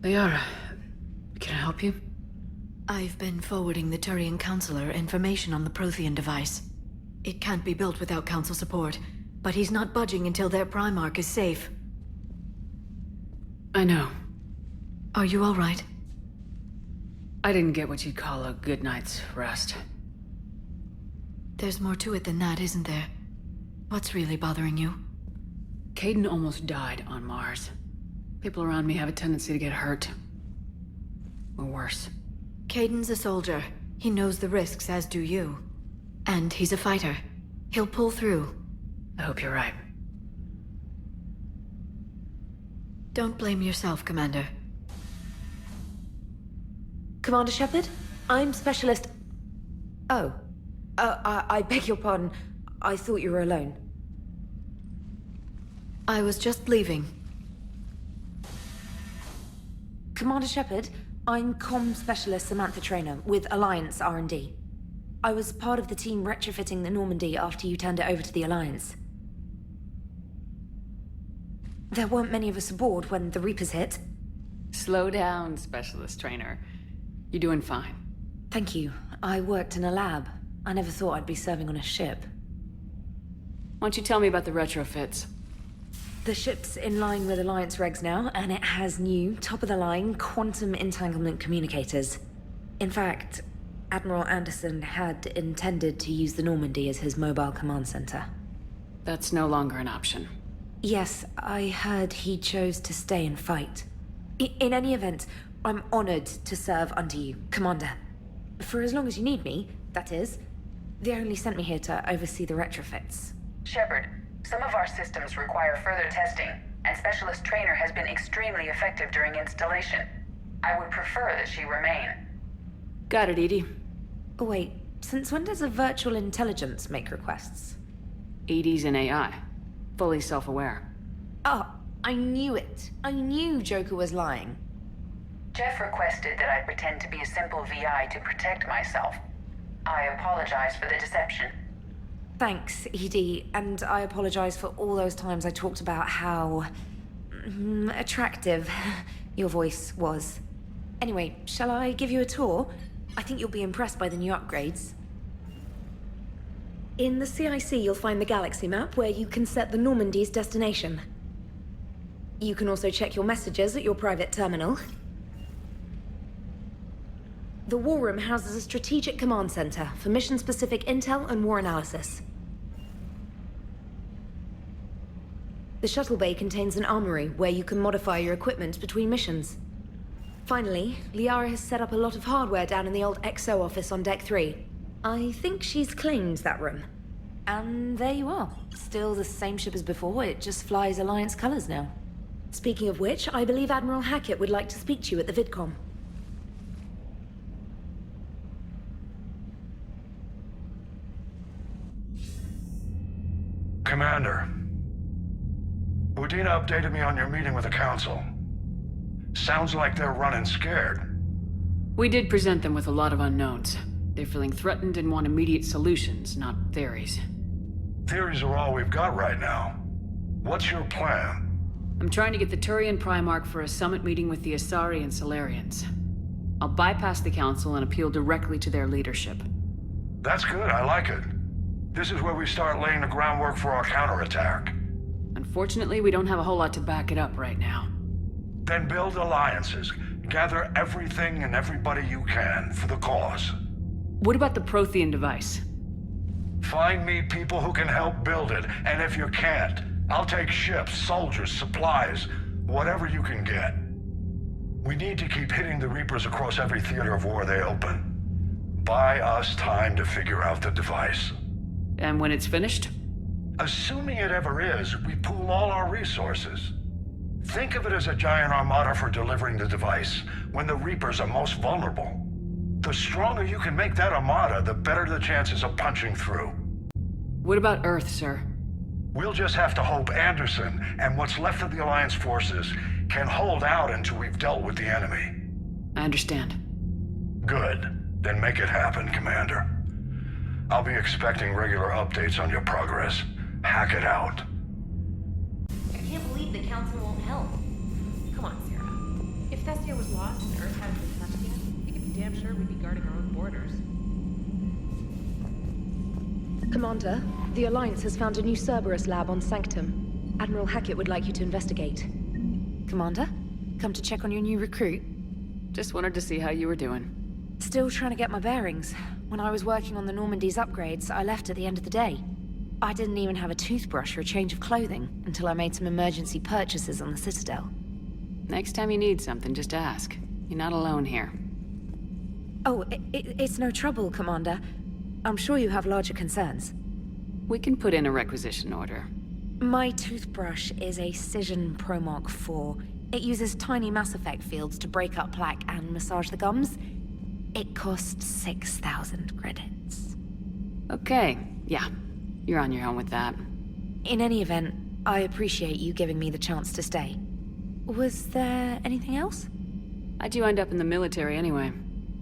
Liara, can I help you? I've been forwarding the Turian Counselor information on the Prothean device. It can't be built without Council support, but he's not budging until their Primarch is safe. I know. Are you all right? I didn't get what you'd call a good night's rest. There's more to it than that, isn't there? What's really bothering you? Caden almost died on Mars. People around me have a tendency to get hurt. Or worse. Caden's a soldier. He knows the risks, as do you. And he's a fighter. He'll pull through. I hope you're right. Don't blame yourself, Commander. Commander Shepard, I'm Specialist... Oh. I beg your pardon. I thought you were alone. I was just leaving. Commander Shepard, I'm Comm Specialist Samantha Traynor with Alliance R&D. I was part of the team retrofitting the Normandy after you turned it over to the Alliance. There weren't many of us aboard when the Reapers hit. Slow down, Specialist Trainer. You're doing fine. Thank you. I worked in a lab. I never thought I'd be serving on a ship. Why don't you tell me about the retrofits? The ship's in line with Alliance regs now, and it has new, top-of-the-line, quantum entanglement communicators. In fact, Admiral Anderson had intended to use the Normandy as his mobile command center. That's no longer an option. Yes, I heard he chose to stay and fight. In any event, I'm honored to serve under you, Commander. For as long as you need me, that is. They only sent me here to oversee the retrofits. Shepard, some of our systems require further testing, and Specialist Trainer has been extremely effective during installation. I would prefer that she remain. Got it, Edie. Oh, wait, since when does a virtual intelligence make requests? Edie's an AI. Fully self-aware. Oh, I knew it. I knew Joker was lying. Jeff requested that I pretend to be a simple VI to protect myself. I apologize for the deception. Thanks, Edie, and I apologize for all those times I talked about how... attractive your voice was. Anyway, shall I give you a tour? I think you'll be impressed by the new upgrades. In the CIC, you'll find the galaxy map where you can set the Normandy's destination. You can also check your messages at your private terminal. The War Room houses a strategic command center for mission-specific intel and war analysis. The shuttle bay contains an armory where you can modify your equipment between missions. Finally, Liara has set up a lot of hardware down in the old XO office on Deck 3. I think she's claimed that room. And there you are. Still the same ship as before, it just flies Alliance colors now. Speaking of which, I believe Admiral Hackett would like to speak to you at the VidCom. Commander, Udina updated me on your meeting with the Council. Sounds like they're running scared. We did present them with a lot of unknowns. They're feeling threatened and want immediate solutions, not theories. Theories are all we've got right now. What's your plan? I'm trying to get the Turian Primarch for a summit meeting with the Asari and Solarians. I'll bypass the Council and appeal directly to their leadership. That's good, I like it. This is where we start laying the groundwork for our counterattack. Unfortunately, we don't have a whole lot to back it up right now. Then build alliances. Gather everything and everybody you can for the cause. What about the Prothean device? Find me people who can help build it, and if you can't, I'll take ships, soldiers, supplies, whatever you can get. We need to keep hitting the Reapers across every theater of war they open. Buy us time to figure out the device. And when it's finished? Assuming it ever is, we pool all our resources. Think of it as a giant armada for delivering the device, when the Reapers are most vulnerable. The stronger you can make that armada, the better the chances of punching through. What about Earth, sir? We'll just have to hope Anderson and what's left of the Alliance forces can hold out until we've dealt with the enemy. I understand. Good. Then make it happen, Commander. I'll be expecting regular updates on your progress. Hack it out. I can't believe the Council won't help. Come on, Sarah. If Thessia was lost and Earth hadn't been touched yet, we could be damn sure we'd be guarding our own borders. Commander, the Alliance has found a new Cerberus lab on Sanctum. Admiral Hackett would like you to investigate. Commander, come to check on your new recruit. Just wanted to see how you were doing. Still trying to get my bearings. When I was working on the Normandy's upgrades, I left at the end of the day. I didn't even have a toothbrush or a change of clothing until I made some emergency purchases on the Citadel. Next time you need something, just ask. You're not alone here. Oh, it's no trouble, Commander. I'm sure you have larger concerns. We can put in a requisition order. My toothbrush is a Cision Pro Mark IV. It uses tiny Mass Effect fields to break up plaque and massage the gums. It costs 6,000 credits. Okay, yeah. You're on your own with that. In any event, I appreciate you giving me the chance to stay. Was there anything else? How'd you end up in the military anyway?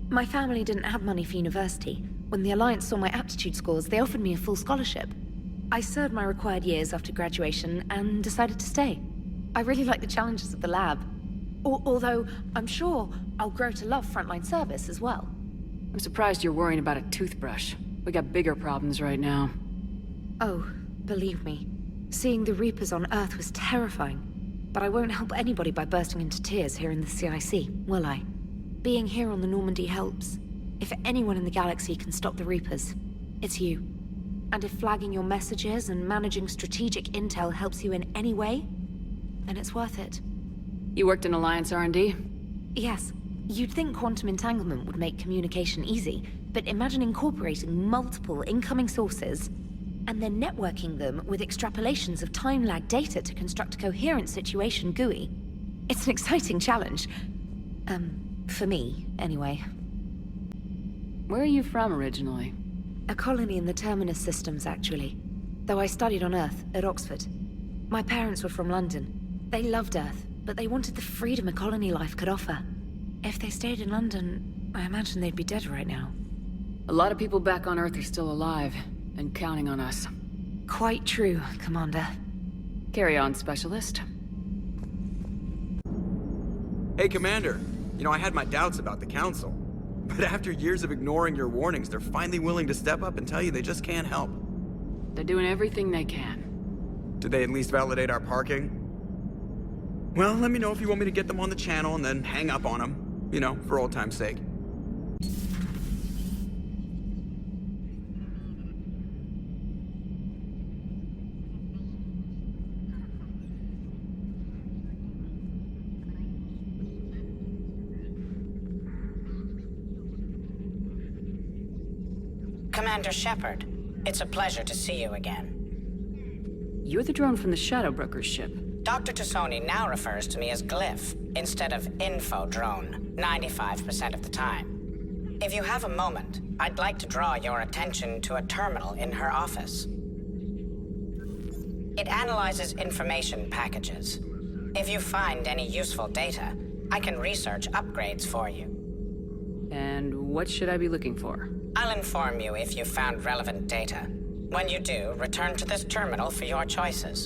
My family didn't have money for university. When the Alliance saw my aptitude scores, they offered me a full scholarship. I served my required years after graduation and decided to stay. I really like the challenges of the lab. Although, I'm sure I'll grow to love frontline service as well. I'm surprised you're worrying about a toothbrush. We got bigger problems right now. Oh, believe me, seeing the Reapers on Earth was terrifying. But I won't help anybody by bursting into tears here in the CIC, will I? Being here on the Normandy helps. If anyone in the galaxy can stop the Reapers, it's you. And if flagging your messages and managing strategic intel helps you in any way, then it's worth it. You worked in Alliance R&D? Yes. You'd think quantum entanglement would make communication easy, but imagine incorporating multiple incoming sources and then networking them with extrapolations of time-lag data to construct a coherent situation GUI. It's an exciting challenge. For me, anyway. Where are you from originally? A colony in the Terminus systems, actually. Though I studied on Earth, at Oxford. My parents were from London. They loved Earth, but they wanted the freedom a colony life could offer. If they stayed in London, I imagine they'd be dead right now. A lot of people back on Earth are still alive, and counting on us. Quite true, Commander. Carry on, Specialist. Hey, Commander. You know, I had my doubts about the Council. But after years of ignoring your warnings, they're finally willing to step up and tell you they just can't help. They're doing everything they can. Did they at least validate our parking? Well, let me know if you want me to get them on the channel and then hang up on them. You know, for old time's sake. Commander Shepard, it's a pleasure to see you again. You're the drone from the Shadow Broker's ship. Dr. Tassoni now refers to me as Glyph, instead of Info Drone, 95% of the time. If you have a moment, I'd like to draw your attention to a terminal in her office. It analyzes information packages. If you find any useful data, I can research upgrades for you. And what should I be looking for? I'll inform you if you found relevant data. When you do, return to this terminal for your choices.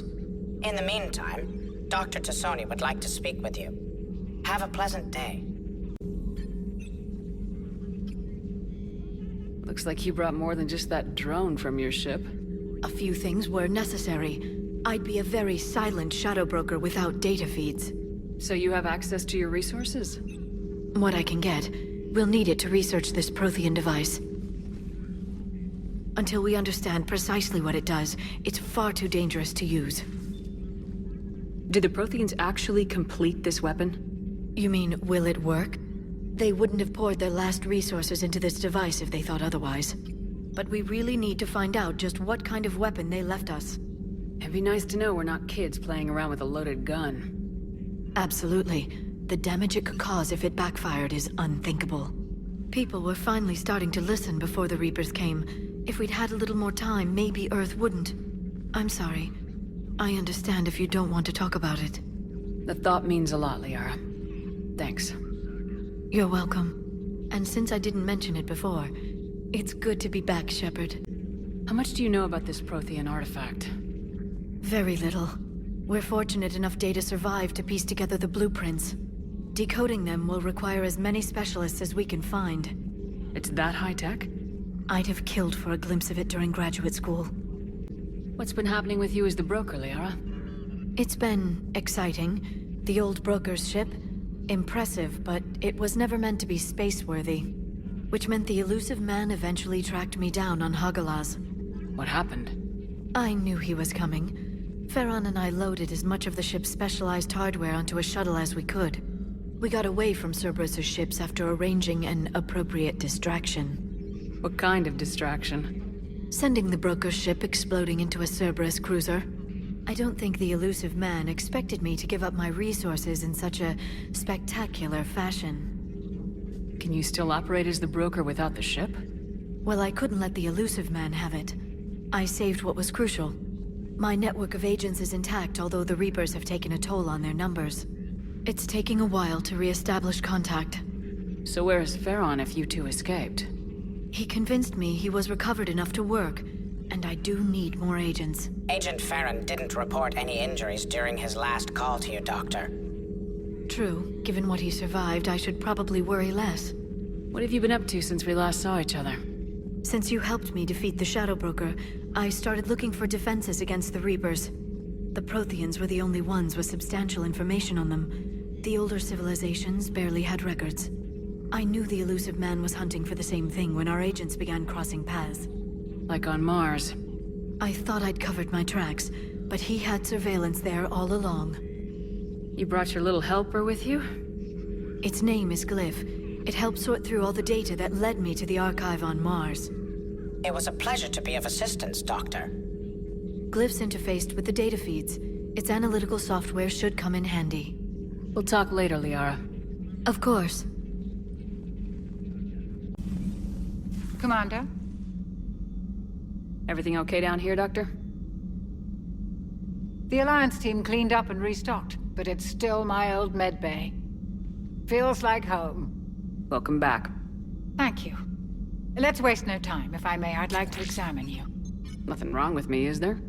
In the meantime, Dr. Tassoni would like to speak with you. Have a pleasant day. Looks like you brought more than just that drone from your ship. A few things were necessary. I'd be a very silent shadow broker without data feeds. So you have access to your resources? What I can get. We'll need it to research this Prothean device. Until we understand precisely what it does, it's far too dangerous to use. Did the Protheans actually complete this weapon? You mean, will it work? They wouldn't have poured their last resources into this device if they thought otherwise. But we really need to find out just what kind of weapon they left us. It'd be nice to know we're not kids playing around with a loaded gun. Absolutely. The damage it could cause if it backfired is unthinkable. People were finally starting to listen before the Reapers came. If we'd had a little more time, maybe Earth wouldn't. I'm sorry. I understand if you don't want to talk about it. The thought means a lot, Liara. Thanks. You're welcome. And since I didn't mention it before, it's good to be back, Shepard. How much do you know about this Prothean artifact? Very little. We're fortunate enough Data survived to piece together the blueprints. Decoding them will require as many specialists as we can find. It's that high-tech? I'd have killed for a glimpse of it during graduate school. What's been happening with you as the broker, Liara? It's been exciting. The old broker's ship? Impressive, but it was never meant to be space-worthy. Which meant the elusive man eventually tracked me down on Hagalaz. What happened? I knew he was coming. Farron and I loaded as much of the ship's specialized hardware onto a shuttle as we could. We got away from Cerberus's ships after arranging an appropriate distraction. What kind of distraction? Sending the broker's ship exploding into a Cerberus cruiser. I don't think the elusive man expected me to give up my resources in such a spectacular fashion. Can you still operate as the broker without the ship? Well, I couldn't let the elusive man have it. I saved what was crucial. My network of agents is intact, although the Reapers have taken a toll on their numbers. It's taking a while to re-establish contact. So where is Farron if you two escaped? He convinced me he was recovered enough to work, and I do need more agents. Agent Farron didn't report any injuries during his last call to you, Doctor. True. Given what he survived, I should probably worry less. What have you been up to since we last saw each other? Since you helped me defeat the Shadow Broker, I started looking for defenses against the Reapers. The Protheans were the only ones with substantial information on them. The older civilizations barely had records. I knew the elusive man was hunting for the same thing when our agents began crossing paths. Like on Mars. I thought I'd covered my tracks, but he had surveillance there all along. You brought your little helper with you? Its name is Glyph. It helped sort through all the data that led me to the archive on Mars. It was a pleasure to be of assistance, Doctor. Glyph's interfaced with the data feeds. Its analytical software should come in handy. We'll talk later, Liara. Of course. Commander? Everything okay down here, Doctor? The Alliance team cleaned up and restocked, but it's still my old medbay. Feels like home. Welcome back. Thank you. Let's waste no time. If I may, I'd like to examine you. Nothing wrong with me, is there?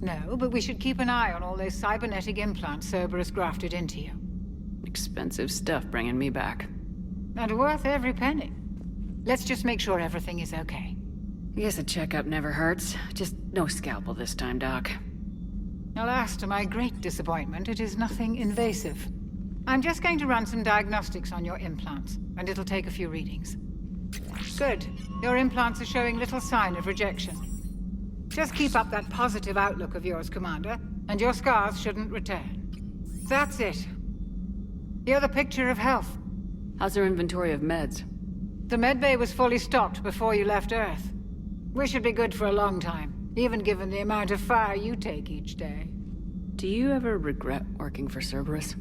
No, but we should keep an eye on all those cybernetic implants Cerberus grafted into you. Expensive stuff bringing me back. And worth every penny. Let's just make sure everything is okay. I guess a checkup never hurts. Just no scalpel this time, Doc. Alas, to my great disappointment, it is nothing invasive. I'm just going to run some diagnostics on your implants, and it'll take a few readings. Good. Your implants are showing little sign of rejection. Just keep up that positive outlook of yours, Commander, and your scars shouldn't return. That's it. You're the picture of health. How's our inventory of meds? The medbay was fully stocked before you left Earth. We should be good for a long time, even given the amount of fire you take each day. Do you ever regret working for Cerberus?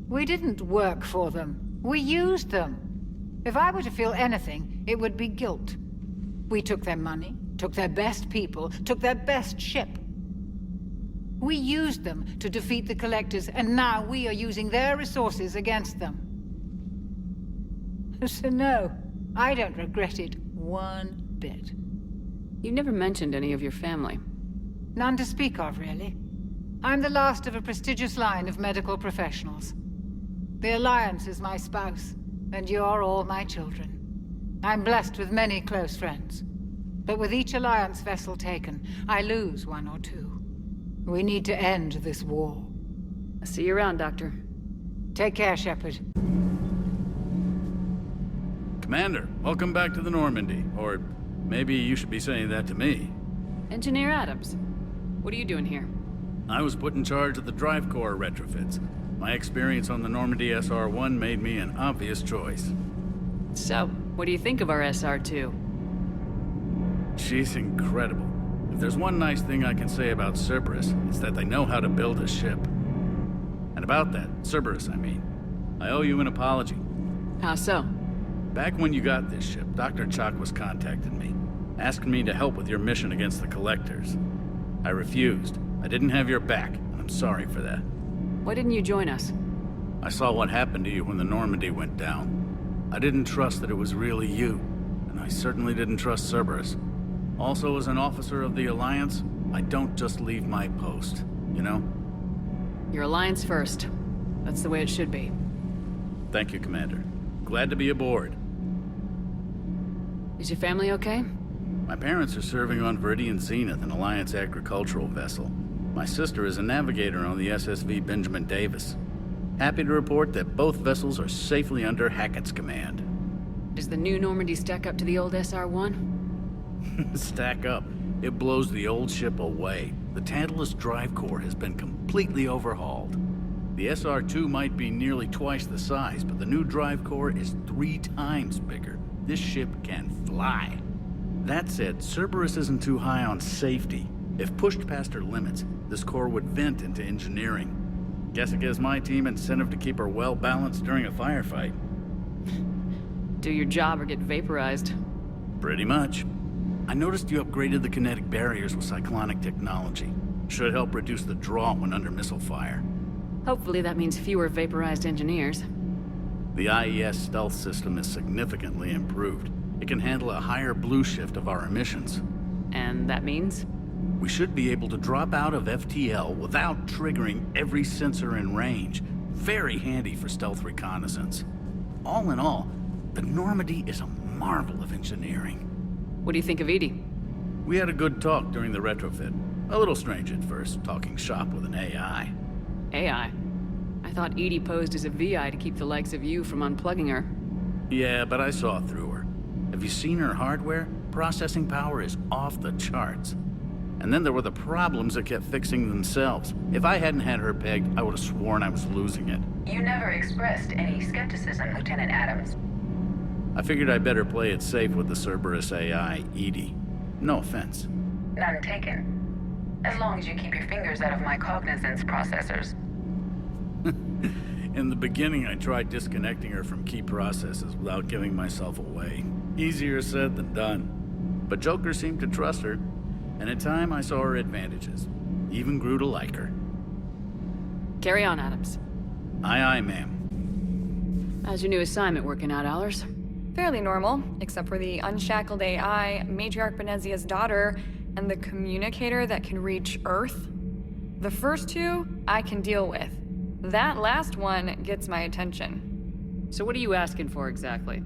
We didn't work for them. We used them. If I were to feel anything, it would be guilt. We took their money, took their best people, took their best ship. We used them to defeat the Collectors, and now we are using their resources against them. So no, I don't regret it one bit. You never mentioned any of your family. None to speak of, really. I'm the last of a prestigious line of medical professionals. The Alliance is my spouse, and you're all my children. I'm blessed with many close friends. But with each Alliance vessel taken, I lose one or two. We need to end this war. I'll see you around, Doctor. Take care, Shepard. Commander, welcome back to the Normandy. Or maybe you should be saying that to me. Engineer Adams, what are you doing here? I was put in charge of the drive core retrofits. My experience on the Normandy SR-1 made me an obvious choice. So, what do you think of our SR-2? She's incredible. If there's one nice thing I can say about Cerberus, it's that they know how to build a ship. And about that, Cerberus, I mean, I owe you an apology. How so? Back when you got this ship, Dr. Chalk was contacting me, asking me to help with your mission against the Collectors. I refused. I didn't have your back, and I'm sorry for that. Why didn't you join us? I saw what happened to you when the Normandy went down. I didn't trust that it was really you, and I certainly didn't trust Cerberus. Also, as an officer of the Alliance, I don't just leave my post, you know? Your Alliance first. That's the way it should be. Thank you, Commander. Glad to be aboard. Is your family okay? My parents are serving on Viridian Zenith, an Alliance agricultural vessel. My sister is a navigator on the SSV Benjamin Davis. Happy to report that both vessels are safely under Hackett's command. Does the new Normandy stack up to the old SR-1? Stack up. It blows the old ship away. The Tantalus drive core has been completely overhauled. The SR-2 might be nearly twice the size, but the new drive core is 3 times bigger. This ship can fly. That said, Cerberus isn't too high on safety. If pushed past her limits, this core would vent into engineering. Guess it gives my team incentive to keep her well balanced during a firefight. Do your job or get vaporized. Pretty much. I noticed you upgraded the kinetic barriers with cyclonic technology. Should help reduce the draw when under missile fire. Hopefully that means fewer vaporized engineers. The IES stealth system is significantly improved. It can handle a higher blue shift of our emissions. And that means? We should be able to drop out of FTL without triggering every sensor in range. Very handy for stealth reconnaissance. All in all, the Normandy is a marvel of engineering. What do you think of Edie? We had a good talk during the retrofit. A little strange at first, talking shop with an AI. AI? I thought Edie posed as a VI to keep the likes of you from unplugging her. Yeah, but I saw through her. Have you seen her hardware? Processing power is off the charts. And then there were the problems that kept fixing themselves. If I hadn't had her pegged, I would have sworn I was losing it. You never expressed any skepticism, Lieutenant Adams. I figured I'd better play it safe with the Cerberus AI, Edie. No offense. None taken. As long as you keep your fingers out of my cognizance processors. In the beginning, I tried disconnecting her from key processes without giving myself away. Easier said than done. But Joker seemed to trust her, and in time I saw her advantages. Even grew to like her. Carry on, Adams. Aye, aye, ma'am. How's your new assignment working out, Allers? Fairly normal, except for the unshackled AI, Matriarch Benezia's daughter, and the communicator that can reach Earth. The first two, I can deal with. That last one gets my attention. So what are you asking for exactly?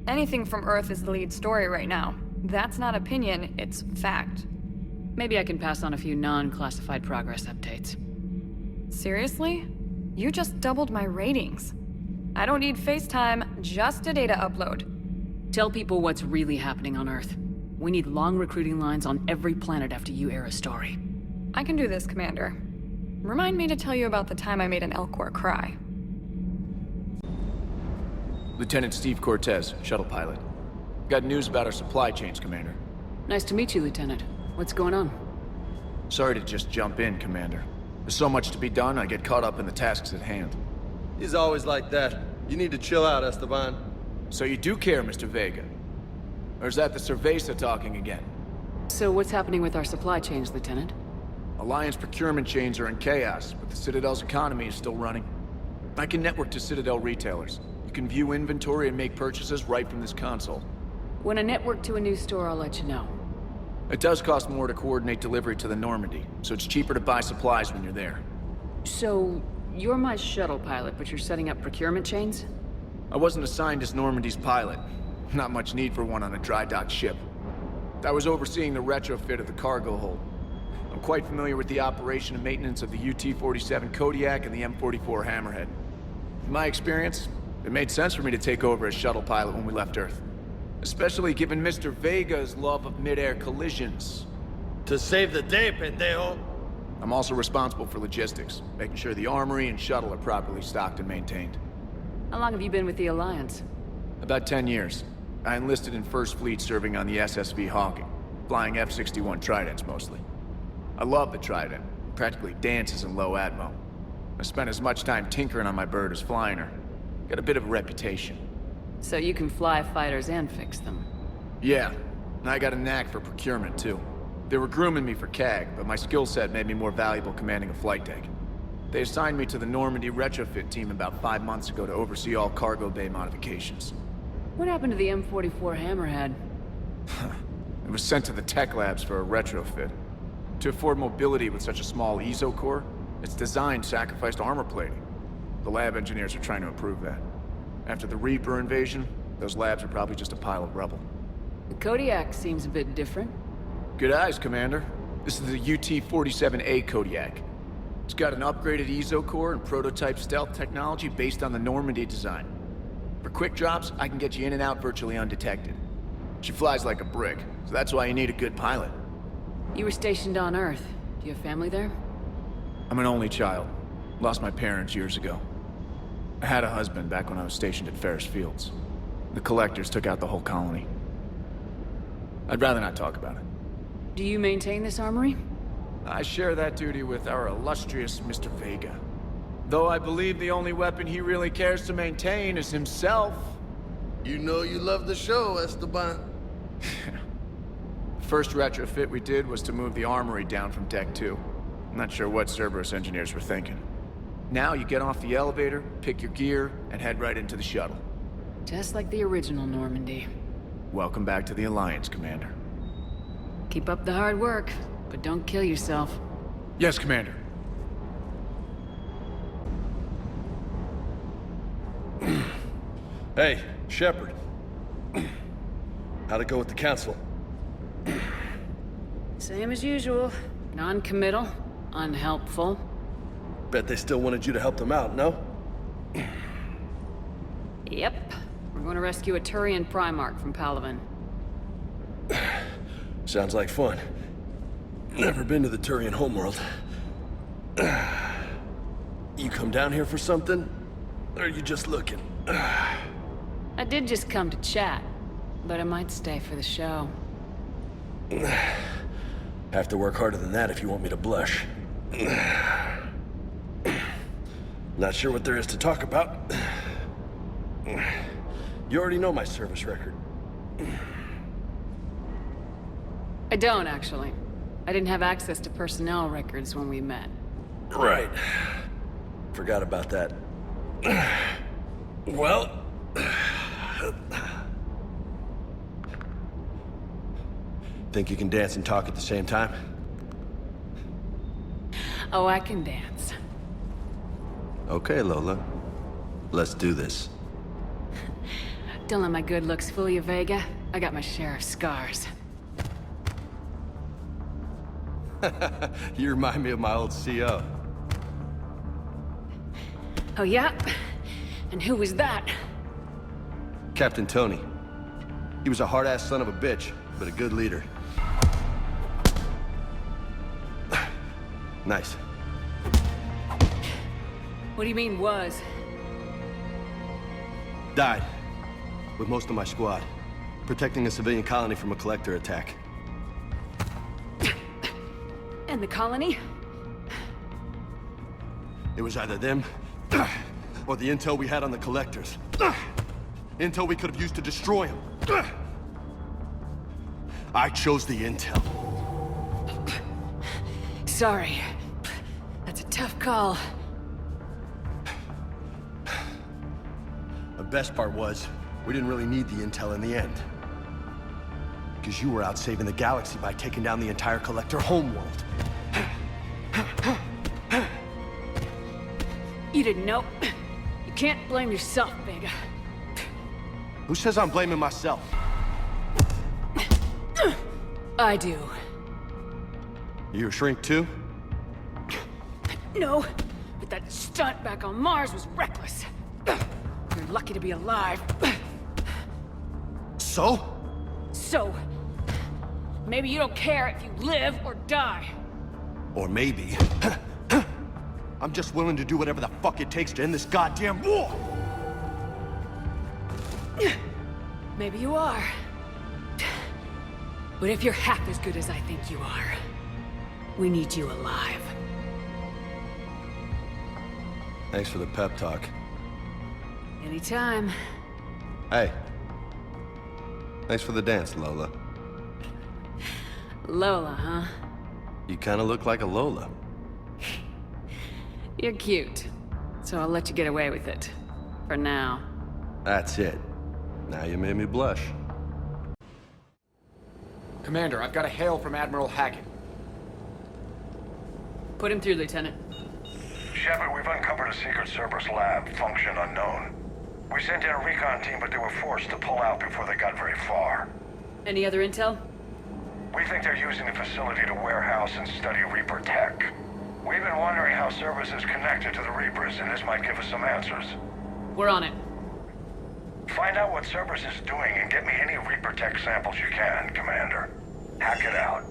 Anything from Earth is the lead story right now. That's not opinion, it's fact. Maybe I can pass on a few non-classified progress updates. Seriously? You just doubled my ratings. I don't need FaceTime, just a data upload. Tell people what's really happening on Earth. We need long recruiting lines on every planet after you air a story. I can do this, Commander. Remind me to tell you about the time I made an Elcor cry. Lieutenant Steve Cortez, shuttle pilot. Got news about our supply chains, Commander. Nice to meet you, Lieutenant. What's going on? Sorry to just jump in, Commander. There's so much to be done, I get caught up in the tasks at hand. He's always like that. You need to chill out, Esteban. So you do care, Mr. Vega? Or is that the Cerveza talking again? So what's happening with our supply chains, Lieutenant? Alliance procurement chains are in chaos, but the Citadel's economy is still running. I can network to Citadel retailers. You can view inventory and make purchases right from this console. When I network to a new store, I'll let you know. It does cost more to coordinate delivery to the Normandy, so it's cheaper to buy supplies when you're there. So, you're my shuttle pilot, but you're setting up procurement chains? I wasn't assigned as Normandy's pilot. Not much need for one on a dry dock ship. I was overseeing the retrofit of the cargo hold. I'm quite familiar with the operation and maintenance of the UT-47 Kodiak and the M44 Hammerhead. In my experience, it made sense for me to take over as shuttle pilot when we left Earth. Especially given Mr. Vega's love of mid-air collisions. To save the day, pendejo. I'm also responsible for logistics, making sure the armory and shuttle are properly stocked and maintained. How long have you been with the Alliance? About 10 years. I enlisted in First Fleet serving on the SSV Hawking, flying F-61 Tridents mostly. I love the Trident, practically dances in low atmo. I spent as much time tinkering on my bird as flying her. Got a bit of a reputation. So you can fly fighters and fix them? Yeah, and I got a knack for procurement too. They were grooming me for CAG, but my skill set made me more valuable commanding a flight deck. They assigned me to the Normandy retrofit team about 5 months ago to oversee all cargo bay modifications. What happened to the M44 Hammerhead? It was sent to the tech labs for a retrofit. To afford mobility with such a small ESO core, its design sacrificed armor plating. The lab engineers are trying to improve that. After the Reaper invasion, those labs are probably just a pile of rubble. The Kodiak seems a bit different. Good eyes, Commander. This is the UT-47A Kodiak. It's got an upgraded EZO core and prototype stealth technology based on the Normandy design. For quick drops, I can get you in and out virtually undetected. She flies like a brick, so that's why you need a good pilot. You were stationed on Earth. Do you have family there? I'm an only child. Lost my parents years ago. I had a husband back when I was stationed at Ferris Fields. The Collectors took out the whole colony. I'd rather not talk about it. Do you maintain this armory? I share that duty with our illustrious Mr. Vega. Though I believe the only weapon he really cares to maintain is himself. You know you love the show, Esteban. First retrofit we did was to move the armory down from Deck 2. I'm not sure what Cerberus engineers were thinking. Now you get off the elevator, pick your gear, and head right into the shuttle. Just like the original Normandy. Welcome back to the Alliance, Commander. Keep up the hard work, but don't kill yourself. Yes, Commander. Hey, Shepard. How'd it go with the Council? Same as usual. Non-committal, unhelpful. Bet they still wanted you to help them out, no? Yep. We're going to rescue a Turian Primarch from Palaven. Sounds like fun. Never been to the Turian homeworld. You come down here for something? Or are you just looking? I did just come to chat, but I might stay for the show. Have to work harder than that if you want me to blush. Not sure what there is to talk about. You already know my service record. I don't, actually. I didn't have access to personnel records when we met. Right. Forgot about that. Well... Think you can dance and talk at the same time? Oh, I can dance. Okay, Lola. Let's do this. Don't let my good looks fool you, Vega. I got my share of scars. You remind me of my old CO. Oh, yeah? And who was that? Captain Tony. He was a hard-ass son of a bitch, but a good leader. Nice. What do you mean, was? Died. With most of my squad. Protecting a civilian colony from a collector attack. And the colony? It was either them, or the intel we had on the collectors. Intel we could have used to destroy them. I chose the intel. Sorry. That's a tough call. The best part was, we didn't really need the intel in the end. Because you were out saving the galaxy by taking down the entire collector homeworld. You didn't know. You can't blame yourself, Vega. Who says I'm blaming myself? I do. You a shrink too? No, but that stunt back on Mars was reckless. You're lucky to be alive. So? So, maybe you don't care if you live or die. Or maybe... I'm just willing to do whatever the fuck it takes to end this goddamn war! Maybe you are. But if you're half as good as I think you are, we need you alive. Thanks for the pep talk. Anytime. Hey. Thanks for the dance, Lola. Lola, huh? You kinda look like a Lola. You're cute, so I'll let you get away with it. For now. That's it. Now you made me blush. Commander, I've got a hail from Admiral Hackett. Put him through, Lieutenant. Shepard, we've uncovered a secret Cerberus lab, function unknown. We sent in a recon team, but they were forced to pull out before they got very far. Any other intel? We think they're using the facility to warehouse and study Reaper tech. We've been wondering how Cerberus is connected to the Reapers, and this might give us some answers. We're on it. Find out what Cerberus is doing and get me any Reaper tech samples you can, Commander. Hack it out.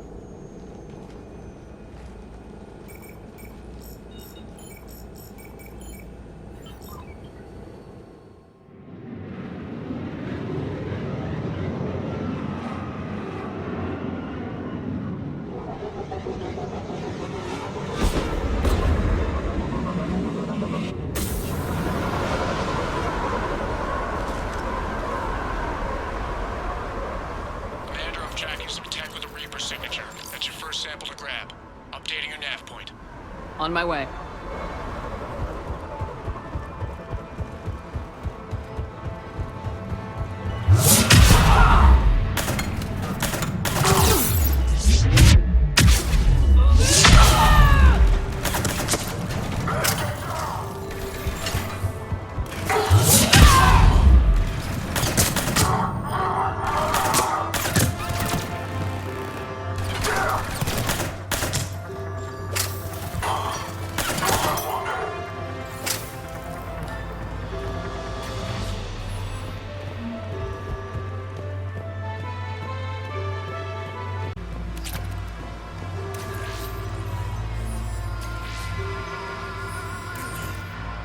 On my way.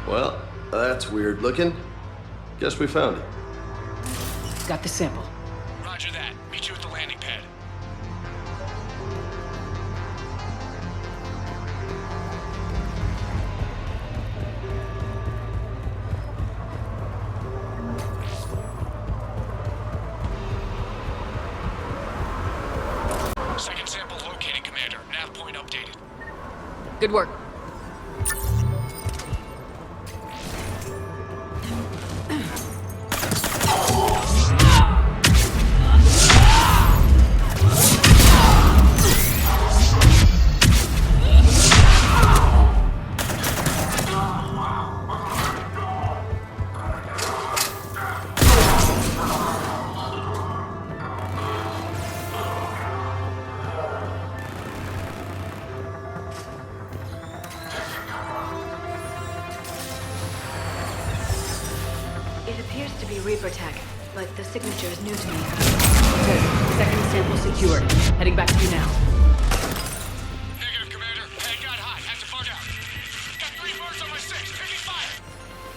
Well, that's weird looking. Guess we found it. Got the sample. Roger that. Meet you at the landing pad. Second sample located, Commander. Nav point updated. Good work. Reaper tech, but the signature is new to me. Good. Second sample secured. Heading back to you now. Negative, Commander. Head got hot. Have to bug out. Got 3 birds on my 6. Taking fire.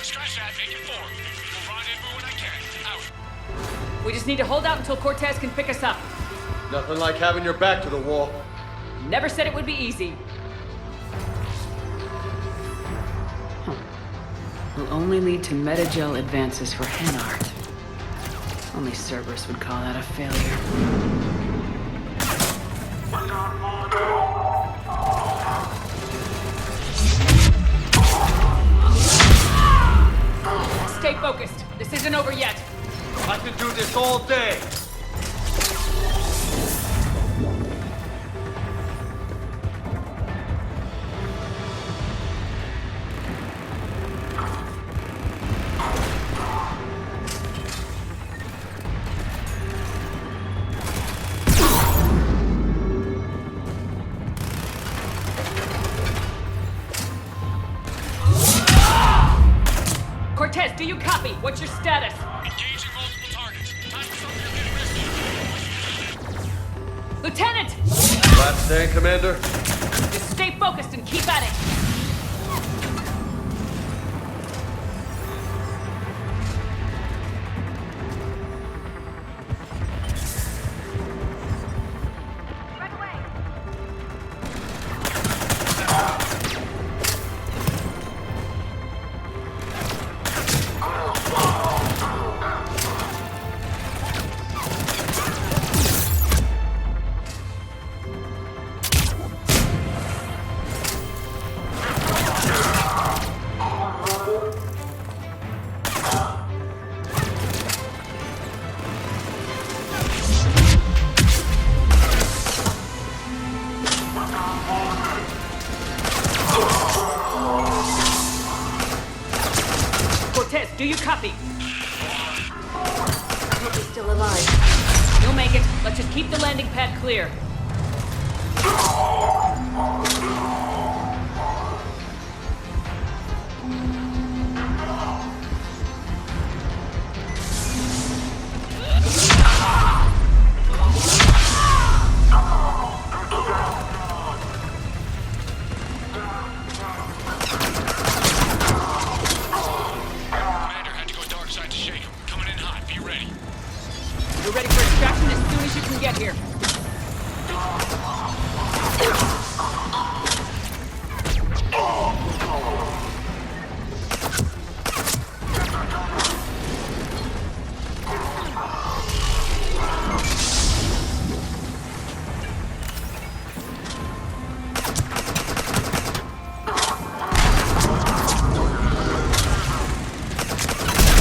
Scratch that. Make it 4. We'll rendezvous when I can. Out. We just need to hold out until Cortez can pick us up. Nothing like having your back to the wall. Never said it would be easy. Will only lead to metagel advances for hen art. Only Cerberus would call that a failure. Stay focused. This isn't over yet. I could do this all day. Cortez, do you copy? What's your status? Engaging multiple targets. Time for something a bit risky. Lieutenant! Last stand, Commander. Just stay focused and keep at it. do you copy? I hope he's still alive. You'll make it. Let's just keep the landing pad clear. You're ready for extraction as soon as you can get here.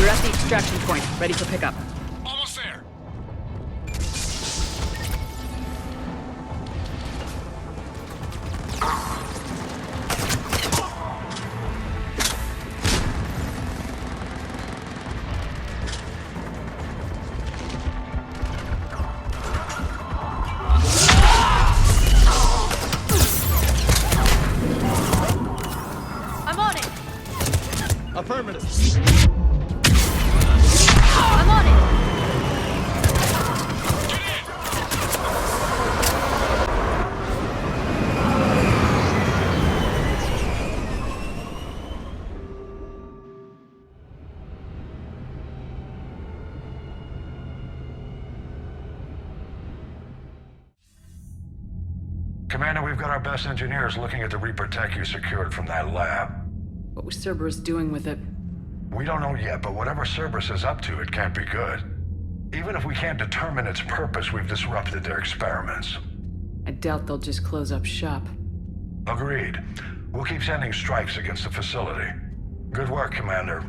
You're at the extraction point, ready for pickup. Almost there. I'm on it! Affirmative. I'm on it! Commander, we've got our best engineers looking at the Reaper tech you secured from that lab. What was Cerberus doing with it? We don't know yet, but whatever Cerberus is up to, it can't be good. Even if we can't determine its purpose, we've disrupted their experiments. I doubt they'll just close up shop. Agreed. We'll keep sending strikes against the facility. Good work, Commander.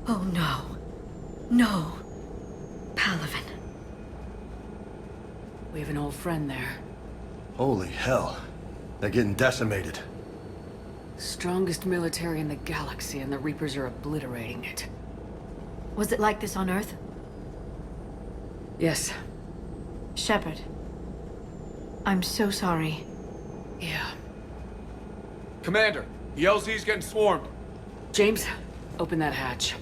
Oh no. No. Palaven. We have an old friend there. Holy hell. They're getting decimated. Strongest military in the galaxy, and the Reapers are obliterating it. Was it like this on Earth? Yes. Shepard. I'm so sorry. Yeah. Commander, the LZ's getting swarmed. James, open that hatch.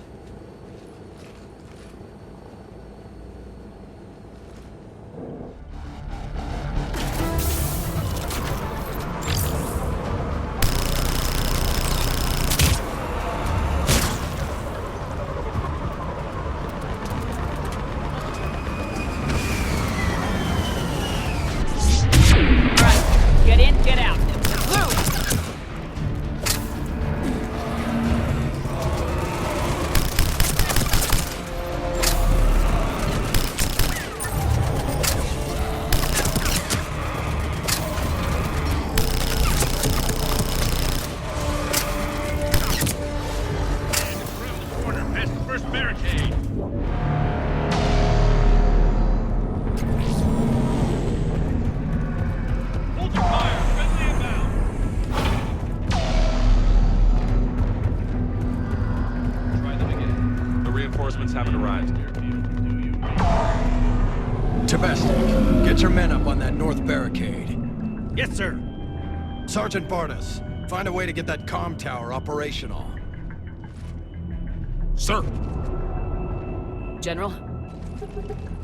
Get in, get out. Move! haven't arrived. Tabestic, get your men up on that north barricade. Yes, sir. Sergeant Barnes, find a way to get that comm tower operational. Sir. General?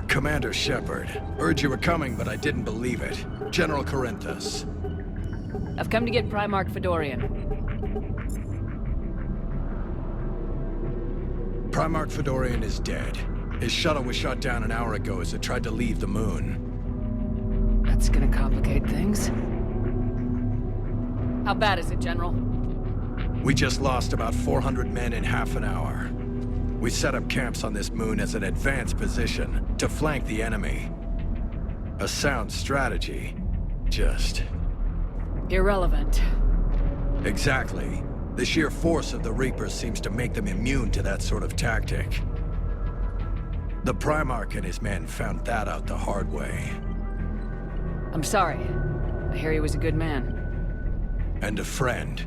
Commander Shepard. Heard you were coming, but I didn't believe it. General Corinthus. I've come to get Primarch Fedorian. Primarch Fedorian is dead. His shuttle was shot down an hour ago as it tried to leave the moon. That's gonna complicate things. How bad is it, General? We just lost about 400 men in half an hour. We set up camps on this moon as an advanced position to flank the enemy. A sound strategy. Just... irrelevant. Exactly. The sheer force of the Reapers seems to make them immune to that sort of tactic. The Primarch and his men found that out the hard way. I'm sorry. I hear he was a good man. And a friend.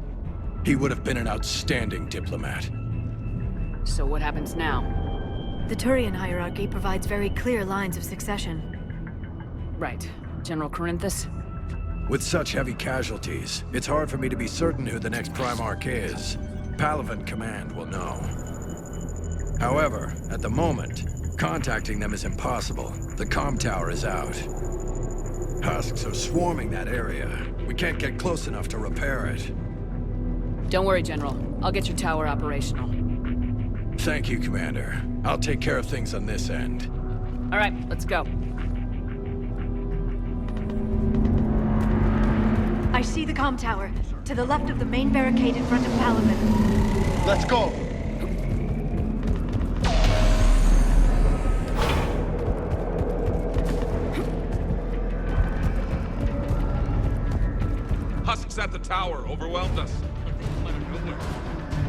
He would have been an outstanding diplomat. So what happens now? The Turian hierarchy provides very clear lines of succession. Right. General Corinthus? With such heavy casualties, it's hard for me to be certain who the next Primarch is. Palaven Command will know. However, at the moment, contacting them is impossible. The comm tower is out. Husks are swarming that area. We can't get close enough to repair it. Don't worry, General. I'll get your tower operational. Thank you, Commander. I'll take care of things on this end. All right, let's go. I see the comm tower, to the left of the main barricade in front of Palaven. Let's go! Husks at the tower overwhelmed us.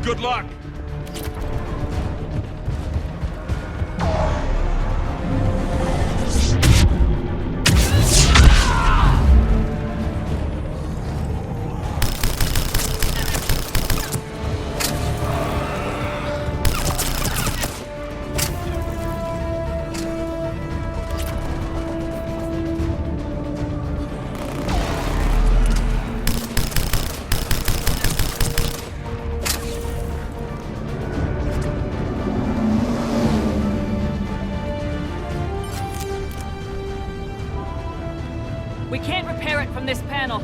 Good luck! We can't repair it from this panel.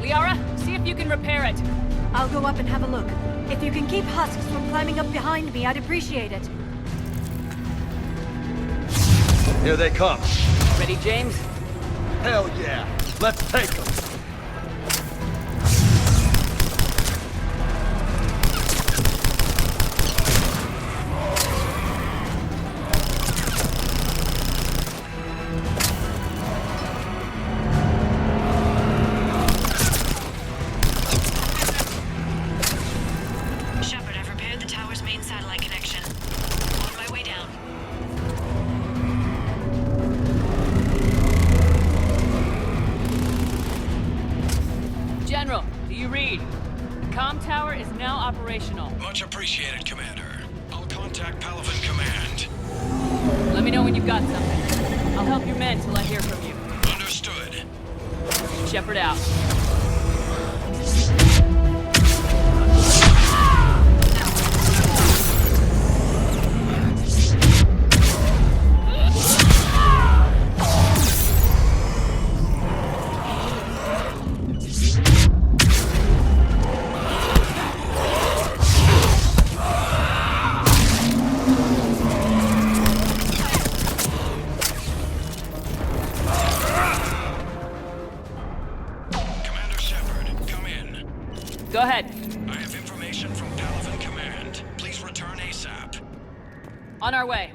Liara, see if you can repair it. I'll go up and have a look. If you can keep Husks from climbing up behind me, I'd appreciate it. Here they come. Ready, James? Hell yeah! Let's take them! Shepard, I've repaired the tower's main satellite connection. On my way down. General, do you read? The comm tower is now operational. Much appreciated, Commander. I'll contact Palaven Command. Let me know when you've got something. I'll help your men till I hear from you. Understood. Shepard out. Go ahead. I have information from Palaven Command. Please return ASAP. On our way.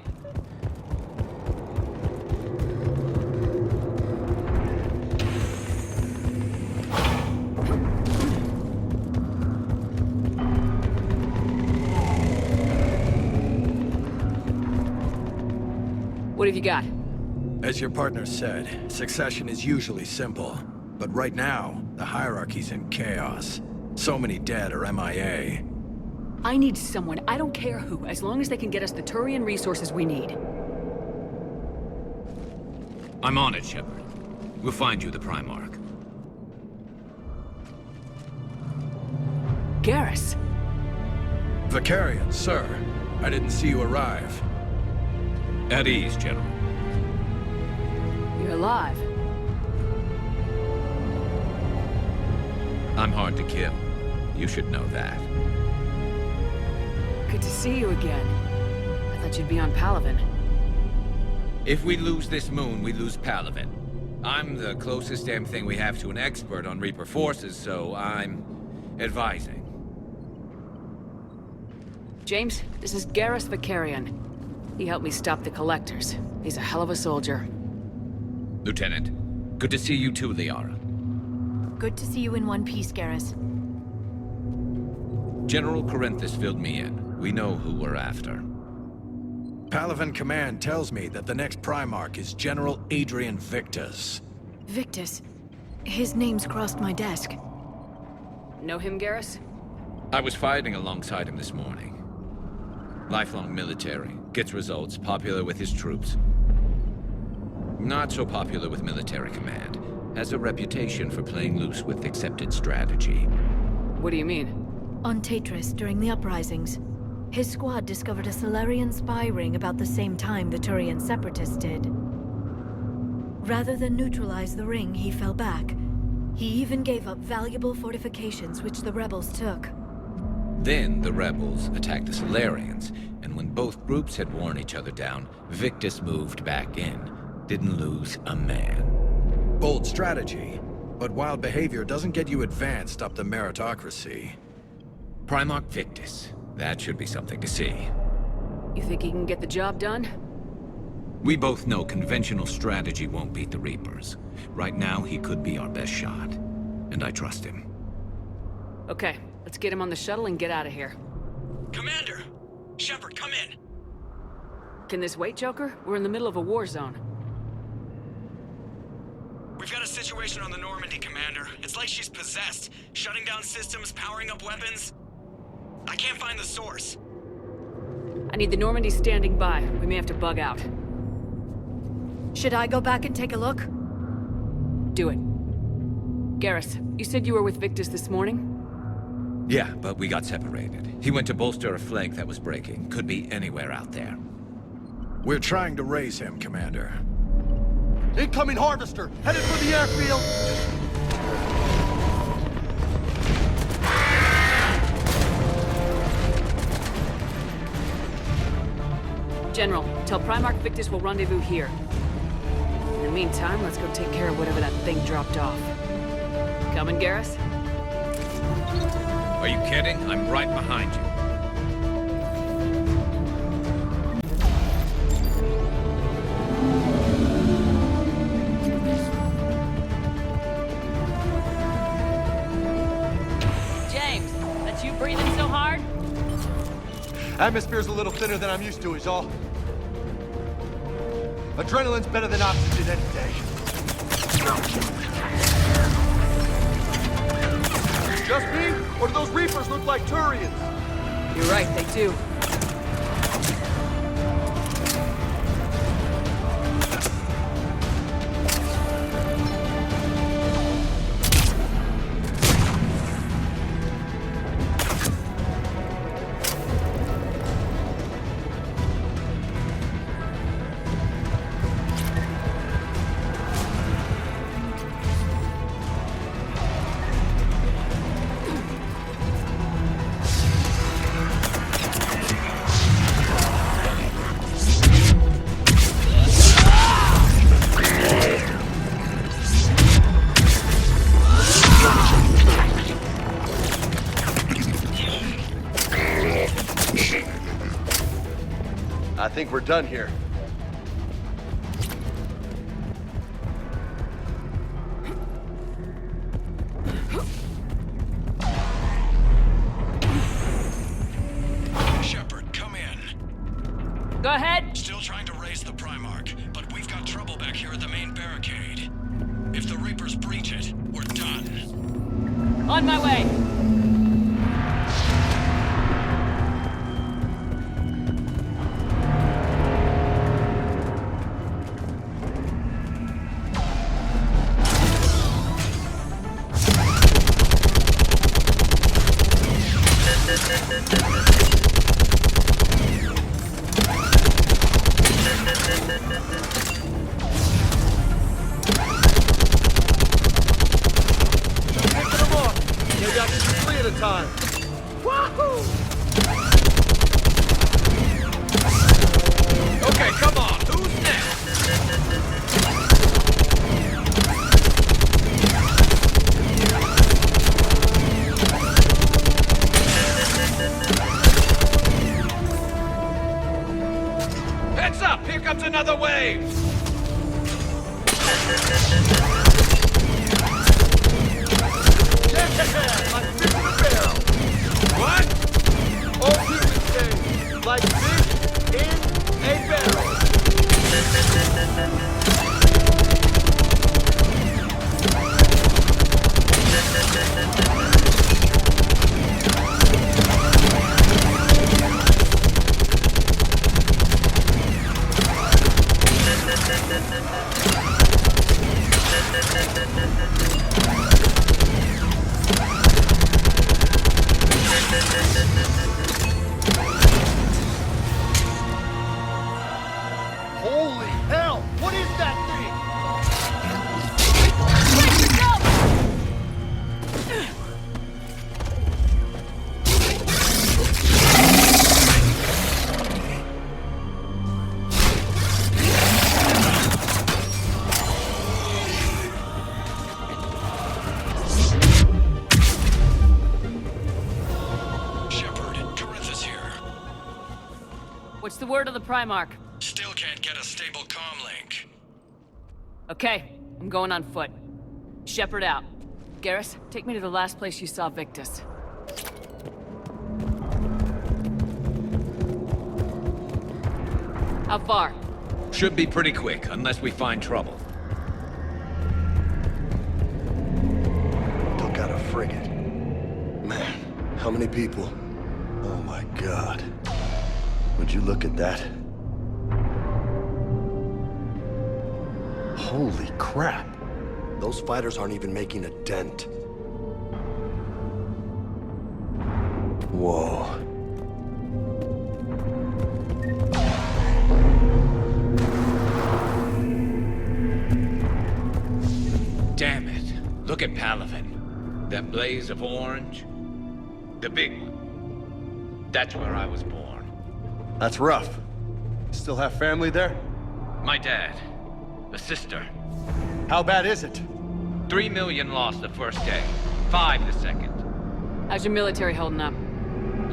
What have you got? As your partner said, succession is usually simple. But right now, the hierarchy's in chaos. So many dead or MIA. I need someone, I don't care who, as long as they can get us the Turian resources we need. I'm on it, Shepard. We'll find you the Primarch. Garrus! Vicarian, sir. I didn't see you arrive. At ease, General. You're alive. I'm hard to kill. You should know that. Good to see you again. I thought you'd be on Palaven. If we lose this moon, we lose Palaven. I'm the closest damn thing we have to an expert on Reaper forces, so I'm advising. James, this is Garrus Vicarian. He helped me stop the Collectors. He's a hell of a soldier. Lieutenant, good to see you too, Liara. Good to see you in one piece, Garrus. General Corinthus filled me in. We know who we're after. Palaven Command tells me that the next Primarch is General Adrian Victus. Victus? His name's crossed my desk. Know him, Garrus? I was fighting alongside him this morning. Lifelong military, gets results, popular with his troops. Not so popular with military command. Has a reputation for playing loose with accepted strategy. What do you mean? On Tatris, during the uprisings, his squad discovered a Solarian spy ring about the same time the Turian separatists did. Rather than neutralize the ring, he fell back. He even gave up valuable fortifications which the rebels took. Then the rebels attacked the Solarians, and when both groups had worn each other down, Victus moved back in. Didn't lose a man. Bold strategy, but wild behavior doesn't get you advanced up the meritocracy. Primarch Victus. That should be something to see. You think he can get the job done? We both know conventional strategy won't beat the Reapers. Right now, he could be our best shot. And I trust him. Okay, let's get him on the shuttle and get out of here. Commander! Shepard, come in! Can this wait, Joker? We're in the middle of a war zone. We've got a situation on the Normandy, Commander. It's like she's possessed. Shutting down systems, powering up weapons. I can't find the source. I need the Normandy standing by. We may have to bug out. Should I go back and take a look? Do it. Garrus, you said you were with Victus this morning? Yeah, but we got separated. He went to bolster a flank that was breaking. Could be anywhere out there. We're trying to raise him, Commander. Incoming Harvester! Headed for the airfield! General, tell Primarch Victus we'll rendezvous here. In the meantime, let's go take care of whatever that thing dropped off. Coming, Garrus? Are you kidding? I'm right behind you. James, that's you breathing so hard? Atmosphere's a little thinner than I'm used to, is all. Adrenaline's better than oxygen any day. Just me? Or do those Reapers look like Turians? You're right, they do. I think we're done here. Shepard, come in. Go ahead. Still trying to raise the Primarch, but we've got trouble back here at the main barricade. If the Reapers breach it, we're done. On my way. a time. Wahoo! Okay, come on. Who's next? Heads up! Here comes another wave! Like fish in a barrel. What? All humans say, like fish in a barrel. Holy hell! What is that thing? What's the word of the Primarch? Still can't get a stable comm link. Okay, I'm going on foot. Shepard out. Garrus, take me to the last place you saw Victus. How far? Should be pretty quick, unless we find trouble. Still got a frigate. Man, how many people? Oh my god. Would you look at that? Holy crap! Those fighters aren't even making a dent. Whoa. Damn it. Look at Palaven. That blaze of orange. The big one. That's where I was born. That's rough. Still have family there? My dad. A sister. How bad is it? 3 million lost the first day. 5 the second. How's your military holding up?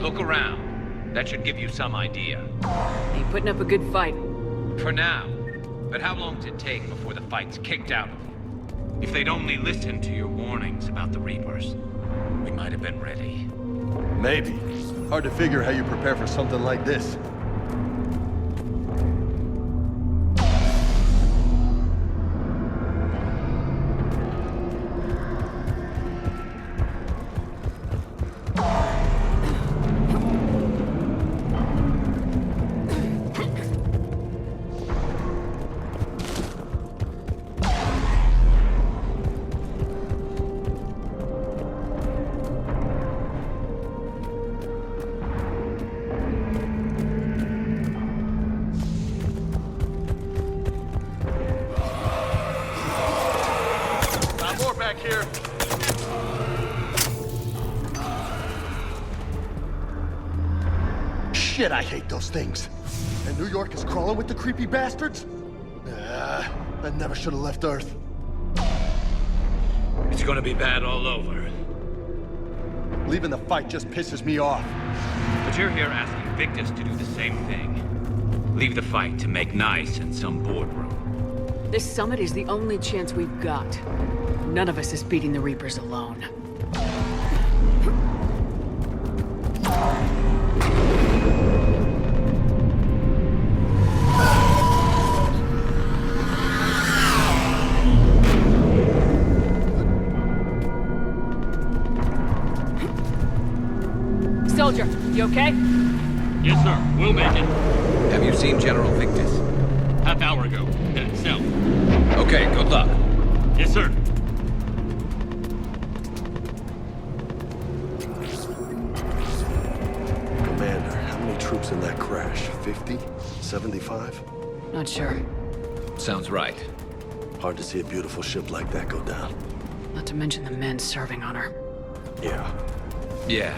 Look around. That should give you some idea. You putting up a good fight. For now. But how long does it take before the fight's kicked out of you? If they'd only listened to your warnings about the Reapers, we might have been ready. Maybe. Hard to figure how you prepare for something like this. Shit, I hate those things. And New York is crawling with the creepy bastards? I never should have left Earth. It's gonna be bad all over. Leaving the fight just pisses me off. But you're here asking Victus to do the same thing. Leave the fight to make nice in some boardroom. This summit is the only chance we've got. None of us is beating the Reapers alone. Soldier, you okay? Yes, sir. We'll make it. Have you seen General Victus? Half hour ago. Headed south. Okay, good luck. Yes, sir. Commander, how many troops in that crash? 50? 75? Not sure. Sounds right. Hard to see a beautiful ship like that go down. Not to mention the men serving on her. Yeah. Yeah.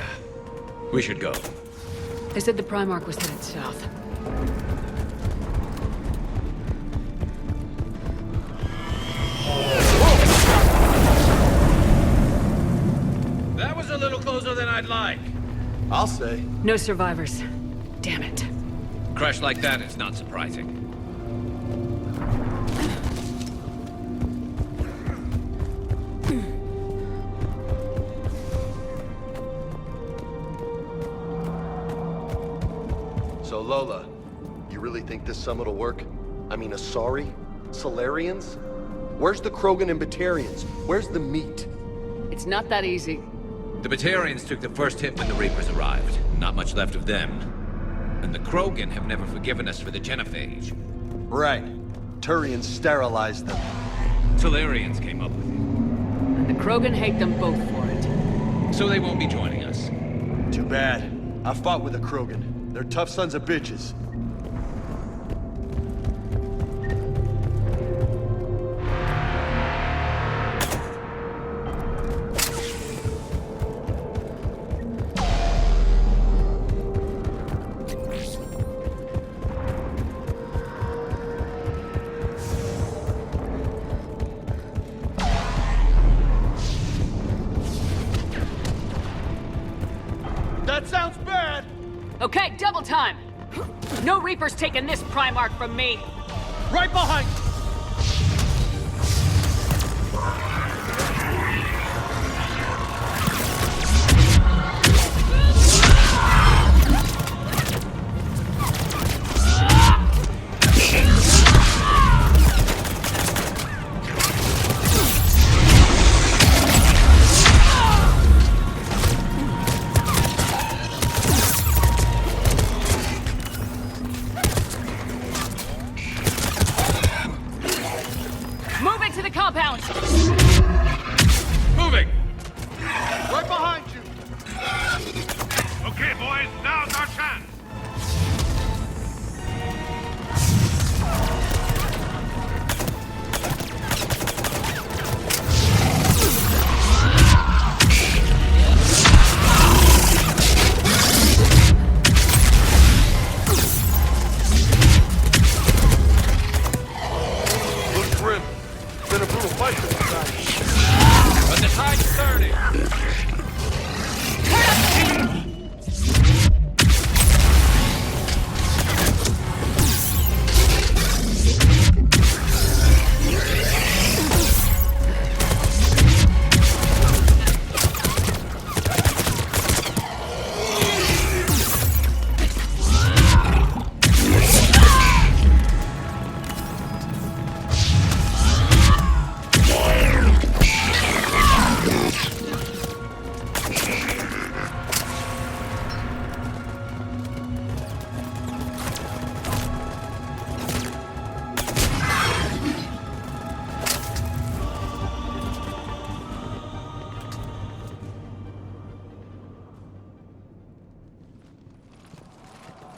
We should go. They said the Primarch was headed south. That was a little closer than I'd like. I'll say. No survivors. Damn it. Crash like that is not surprising. So Lola, you really think this summit will work? I mean, Asari? Solarians? Where's the Krogan and Batarians? Where's the meat? It's not that easy. The Batarians took the first hit when the Reapers arrived. Not much left of them. And the Krogan have never forgiven us for the genophage. Right. Turians sterilized them. Solarians came up with it. And the Krogan hate them both for it. So they won't be joining us. Too bad. I fought with the Krogan. They're tough sons of bitches. That sounds bad! Okay, double time! No Reapers taking this Primarch from me! Right behind you! Moving! Right behind you! Okay, boys, now's our chance. Looks grim. It's been a brutal fight this time. But the tide's turning!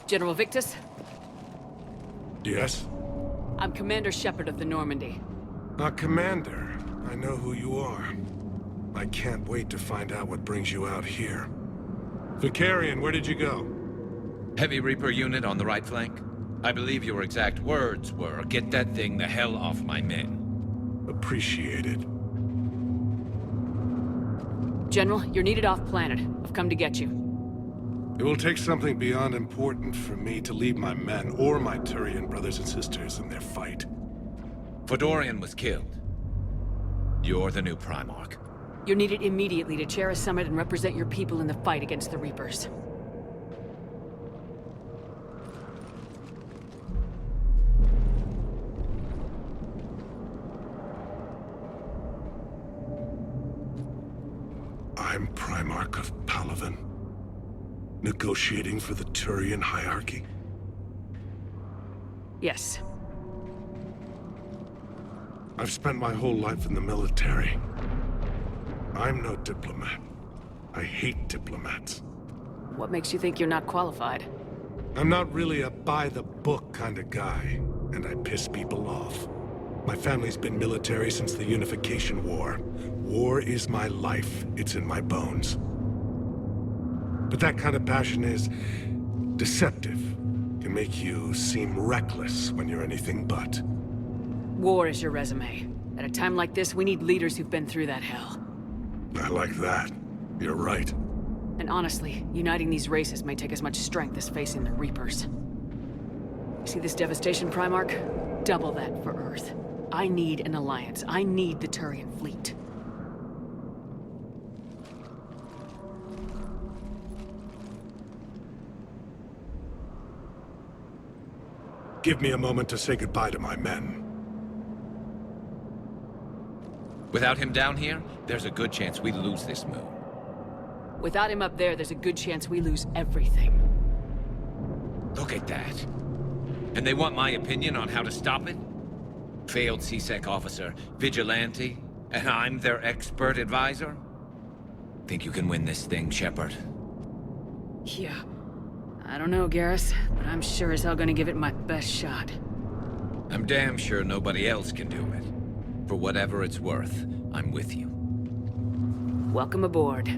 General Victus? Yes? I'm Commander Shepard of the Normandy. Commander. I know who you are. I can't wait to find out what brings you out here. Vicarian, where did you go? Heavy Reaper unit on the right flank. I believe your exact words were, "Get that thing the hell off my men." Appreciated. General, you're needed off-planet. I've come to get you. It will take something beyond important for me to leave my men or my Turian brothers and sisters in their fight. Fedorian was killed. You're the new Primarch. You're needed immediately to chair a summit and represent your people in the fight against the Reapers. I'm Primarch of Palaven. Negotiating for the Turian hierarchy? Yes. I've spent my whole life in the military. I'm no diplomat. I hate diplomats. What makes you think you're not qualified? I'm not really a by-the-book kind of guy, and I piss people off. My family's been military since the Unification War. War is my life. It's in my bones. But that kind of passion is deceptive. Can make you seem reckless when you're anything but. War is your resume. At a time like this, we need leaders who've been through that hell. I like that. You're right. And honestly, uniting these races may take as much strength as facing the Reapers. See this devastation, Primarch? Double that for Earth. I need an alliance. I need the Turian fleet. Give me a moment to say goodbye to my men. Without him down here, there's a good chance we lose this move. Without him up there's a good chance we lose everything. Look at that. And they want my opinion on how to stop it? Failed CSEC officer, vigilante, and I'm their expert advisor? Think you can win this thing, Shepard? Yeah. I don't know, Garrus, but I'm sure as hell gonna give it my best shot. I'm damn sure nobody else can do it. For whatever it's worth, I'm with you. Welcome aboard.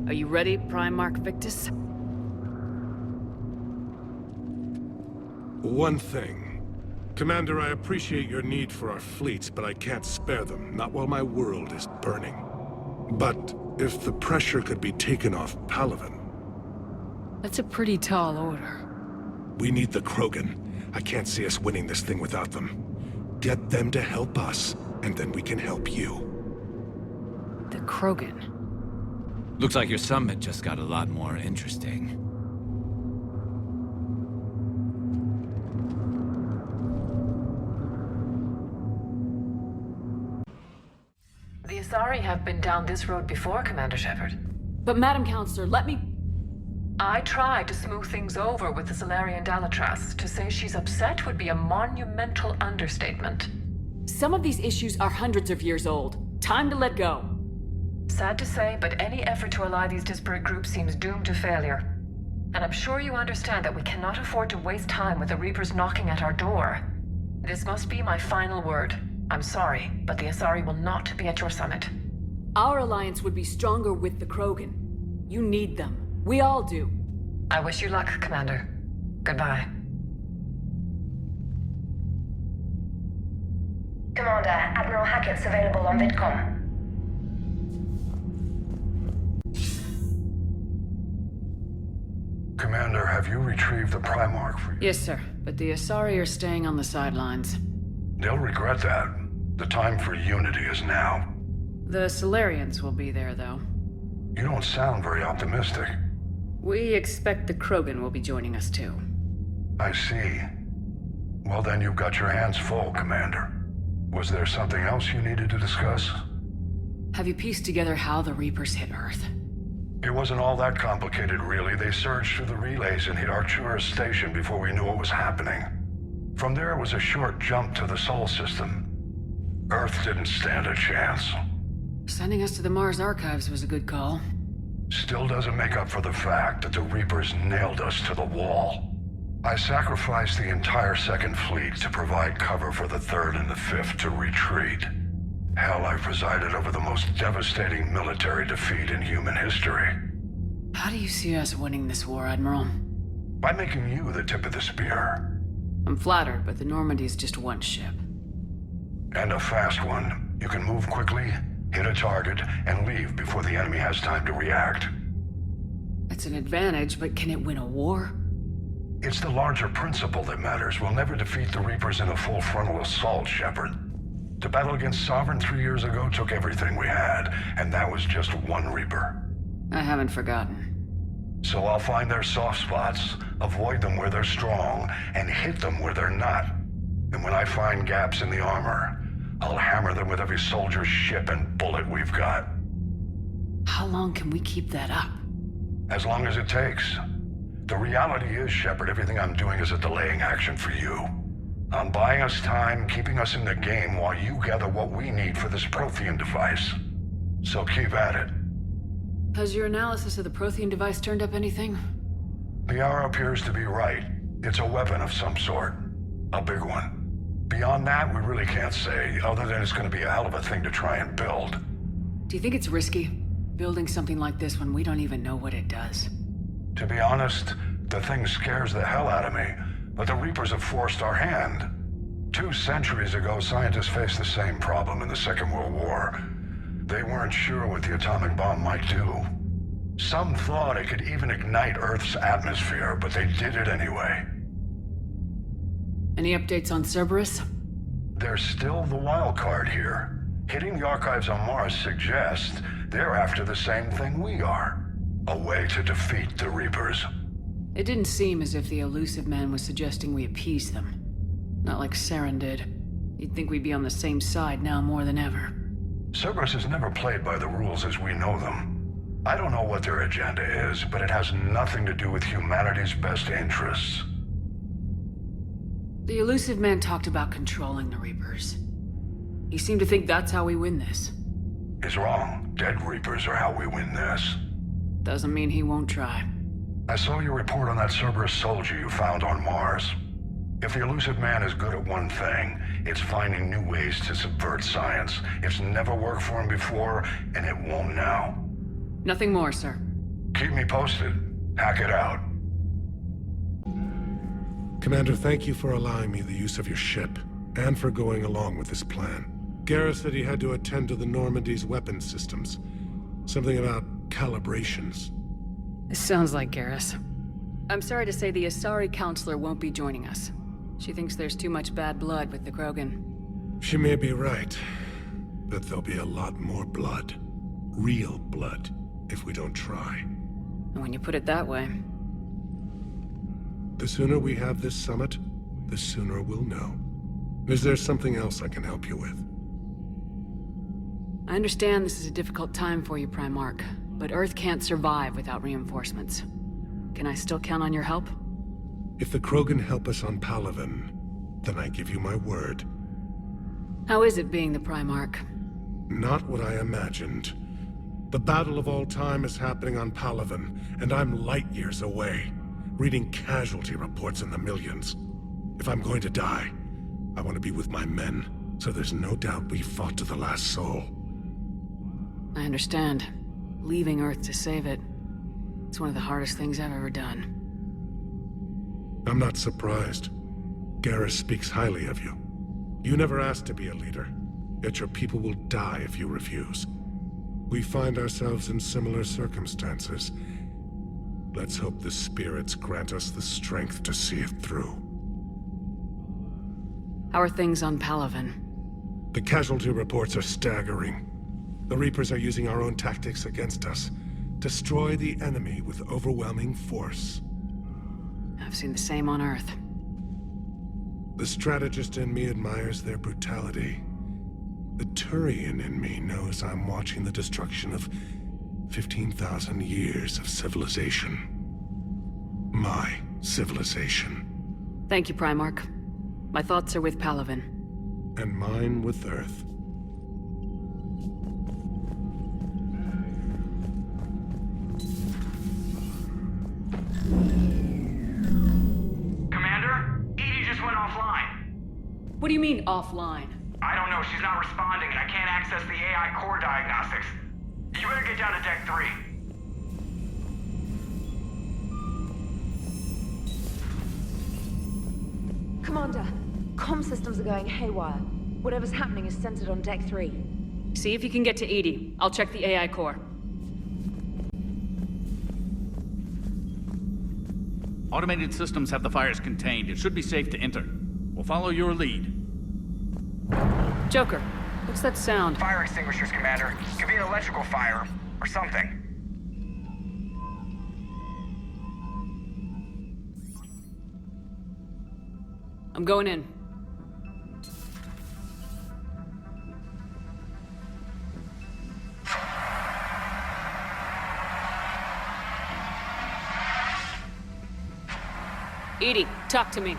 Are you ready, Primarch Victus? One thing. Commander, I appreciate your need for our fleets, but I can't spare them, not while my world is burning. But if the pressure could be taken off Palaven... That's a pretty tall order. We need the Krogan. I can't see us winning this thing without them. Get them to help us, and then we can help you. The Krogan? Looks like your summit just got a lot more interesting. The Asari have been down this road before, Commander Shepard. But Madam Counselor, let me... I tried to smooth things over with the Salarian Dalatras. To say she's upset would be a monumental understatement. Some of these issues are hundreds of years old. Time to let go. Sad to say, but any effort to ally these disparate groups seems doomed to failure. And I'm sure you understand that we cannot afford to waste time with the Reapers knocking at our door. This must be my final word. I'm sorry, but the Asari will not be at your summit. Our alliance would be stronger with the Krogan. You need them. We all do. I wish you luck, Commander. Goodbye. Commander, Admiral Hackett's available on VidCom. Commander, have you retrieved the Primarch for you? Yes, sir. But the Asari are staying on the sidelines. They'll regret that. The time for unity is now. The Solarians will be there, though. You don't sound very optimistic. We expect the Krogan will be joining us, too. I see. Well, then you've got your hands full, Commander. Was there something else you needed to discuss? Have you pieced together how the Reapers hit Earth? It wasn't all that complicated, really. They surged through the relays and hit Arcturus Station before we knew what was happening. From there, it was a short jump to the Sol system. Earth didn't stand a chance. Sending us to the Mars Archives was a good call. Still doesn't make up for the fact that the Reapers nailed us to the wall. I sacrificed the entire Second Fleet to provide cover for the Third and the Fifth to retreat. Hell, I presided over the most devastating military defeat in human history. How do you see us winning this war, Admiral? By making you the tip of the spear. I'm flattered, but the Normandy is just one ship. And a fast one. You can move quickly, hit a target, and leave before the enemy has time to react. It's an advantage, but can it win a war? It's the larger principle that matters. We'll never defeat the Reapers in a full frontal assault, Shepard. The battle against Sovereign 3 years ago took everything we had, and that was just one Reaper. I haven't forgotten. So I'll find their soft spots, avoid them where they're strong, and hit them where they're not. And when I find gaps in the armor, I'll hammer them with every soldier, ship, and bullet we've got. How long can we keep that up? As long as it takes. The reality is, Shepard, everything I'm doing is a delaying action for you. I'm buying us time, keeping us in the game while you gather what we need for this Prothean device. So keep at it. Has your analysis of the Prothean device turned up anything? Liara appears to be right. It's a weapon of some sort. A big one. Beyond that, we really can't say, other than it's going to be a hell of a thing to try and build. Do you think it's risky? Building something like this when we don't even know what it does. To be honest, the thing scares the hell out of me, but the Reapers have forced our hand. 2 centuries ago, scientists faced the same problem in the Second World War. They weren't sure what the atomic bomb might do. Some thought it could even ignite Earth's atmosphere, but they did it anyway. Any updates on Cerberus? They're still the wild card here. Hitting the archives on Mars suggests they're after the same thing we are. A way to defeat the Reapers. It didn't seem as if the elusive man was suggesting we appease them. Not like Saren did. You'd think we'd be on the same side now more than ever. Cerberus has never played by the rules as we know them. I don't know what their agenda is, but it has nothing to do with humanity's best interests. The elusive man talked about controlling the Reapers. He seemed to think that's how we win this. He's wrong. Dead Reapers are how we win this. Doesn't mean he won't try. I saw your report on that Cerberus soldier you found on Mars. If the elusive man is good at one thing, it's finding new ways to subvert science. It's never worked for him before, and it won't now. Nothing more, sir. Keep me posted. Hack it out. Commander, thank you for allowing me the use of your ship, and for going along with this plan. Garrus said he had to attend to the Normandy's weapons systems. Something about calibrations. This sounds like Garrus. I'm sorry to say the Asari counselor won't be joining us. She thinks there's too much bad blood with the Krogan. She may be right, but there'll be a lot more blood. Real blood, if we don't try. And when you put it that way... The sooner we have this summit, the sooner we'll know. Is there something else I can help you with? I understand this is a difficult time for you, Primarch, but Earth can't survive without reinforcements. Can I still count on your help? If the Krogan help us on Palaven, then I give you my word. How is it being the Primarch? Not what I imagined. The battle of all time is happening on Palaven, and I'm light years away, reading casualty reports in the millions. If I'm going to die, I want to be with my men, so there's no doubt we fought to the last soul. I understand. Leaving Earth to save it. It's one of the hardest things I've ever done. I'm not surprised. Garrus speaks highly of you. You never asked to be a leader, yet your people will die if you refuse. We find ourselves in similar circumstances. Let's hope the spirits grant us the strength to see it through. How are things on Palaven? The casualty reports are staggering. The Reapers are using our own tactics against us. Destroy the enemy with overwhelming force. I've seen the same on Earth. The strategist in me admires their brutality. The Turian in me knows I'm watching the destruction of 15,000 years of civilization. My civilization. Thank you, Primarch. My thoughts are with Palaven. And mine with Earth. Commander? Edie just went offline. What do you mean, offline? I don't know, she's not responding and I can't access the AI core diagnostics. You better get down to Deck 3. Commander, comm systems are going haywire. Whatever's happening is centered on Deck 3. See if you can get to Edie. I'll check the AI core. Automated systems have the fires contained. It should be safe to enter. We'll follow your lead. Joker, what's that sound? Fire extinguishers, Commander. Could be an electrical fire, or something. I'm going in. Edie, talk to me.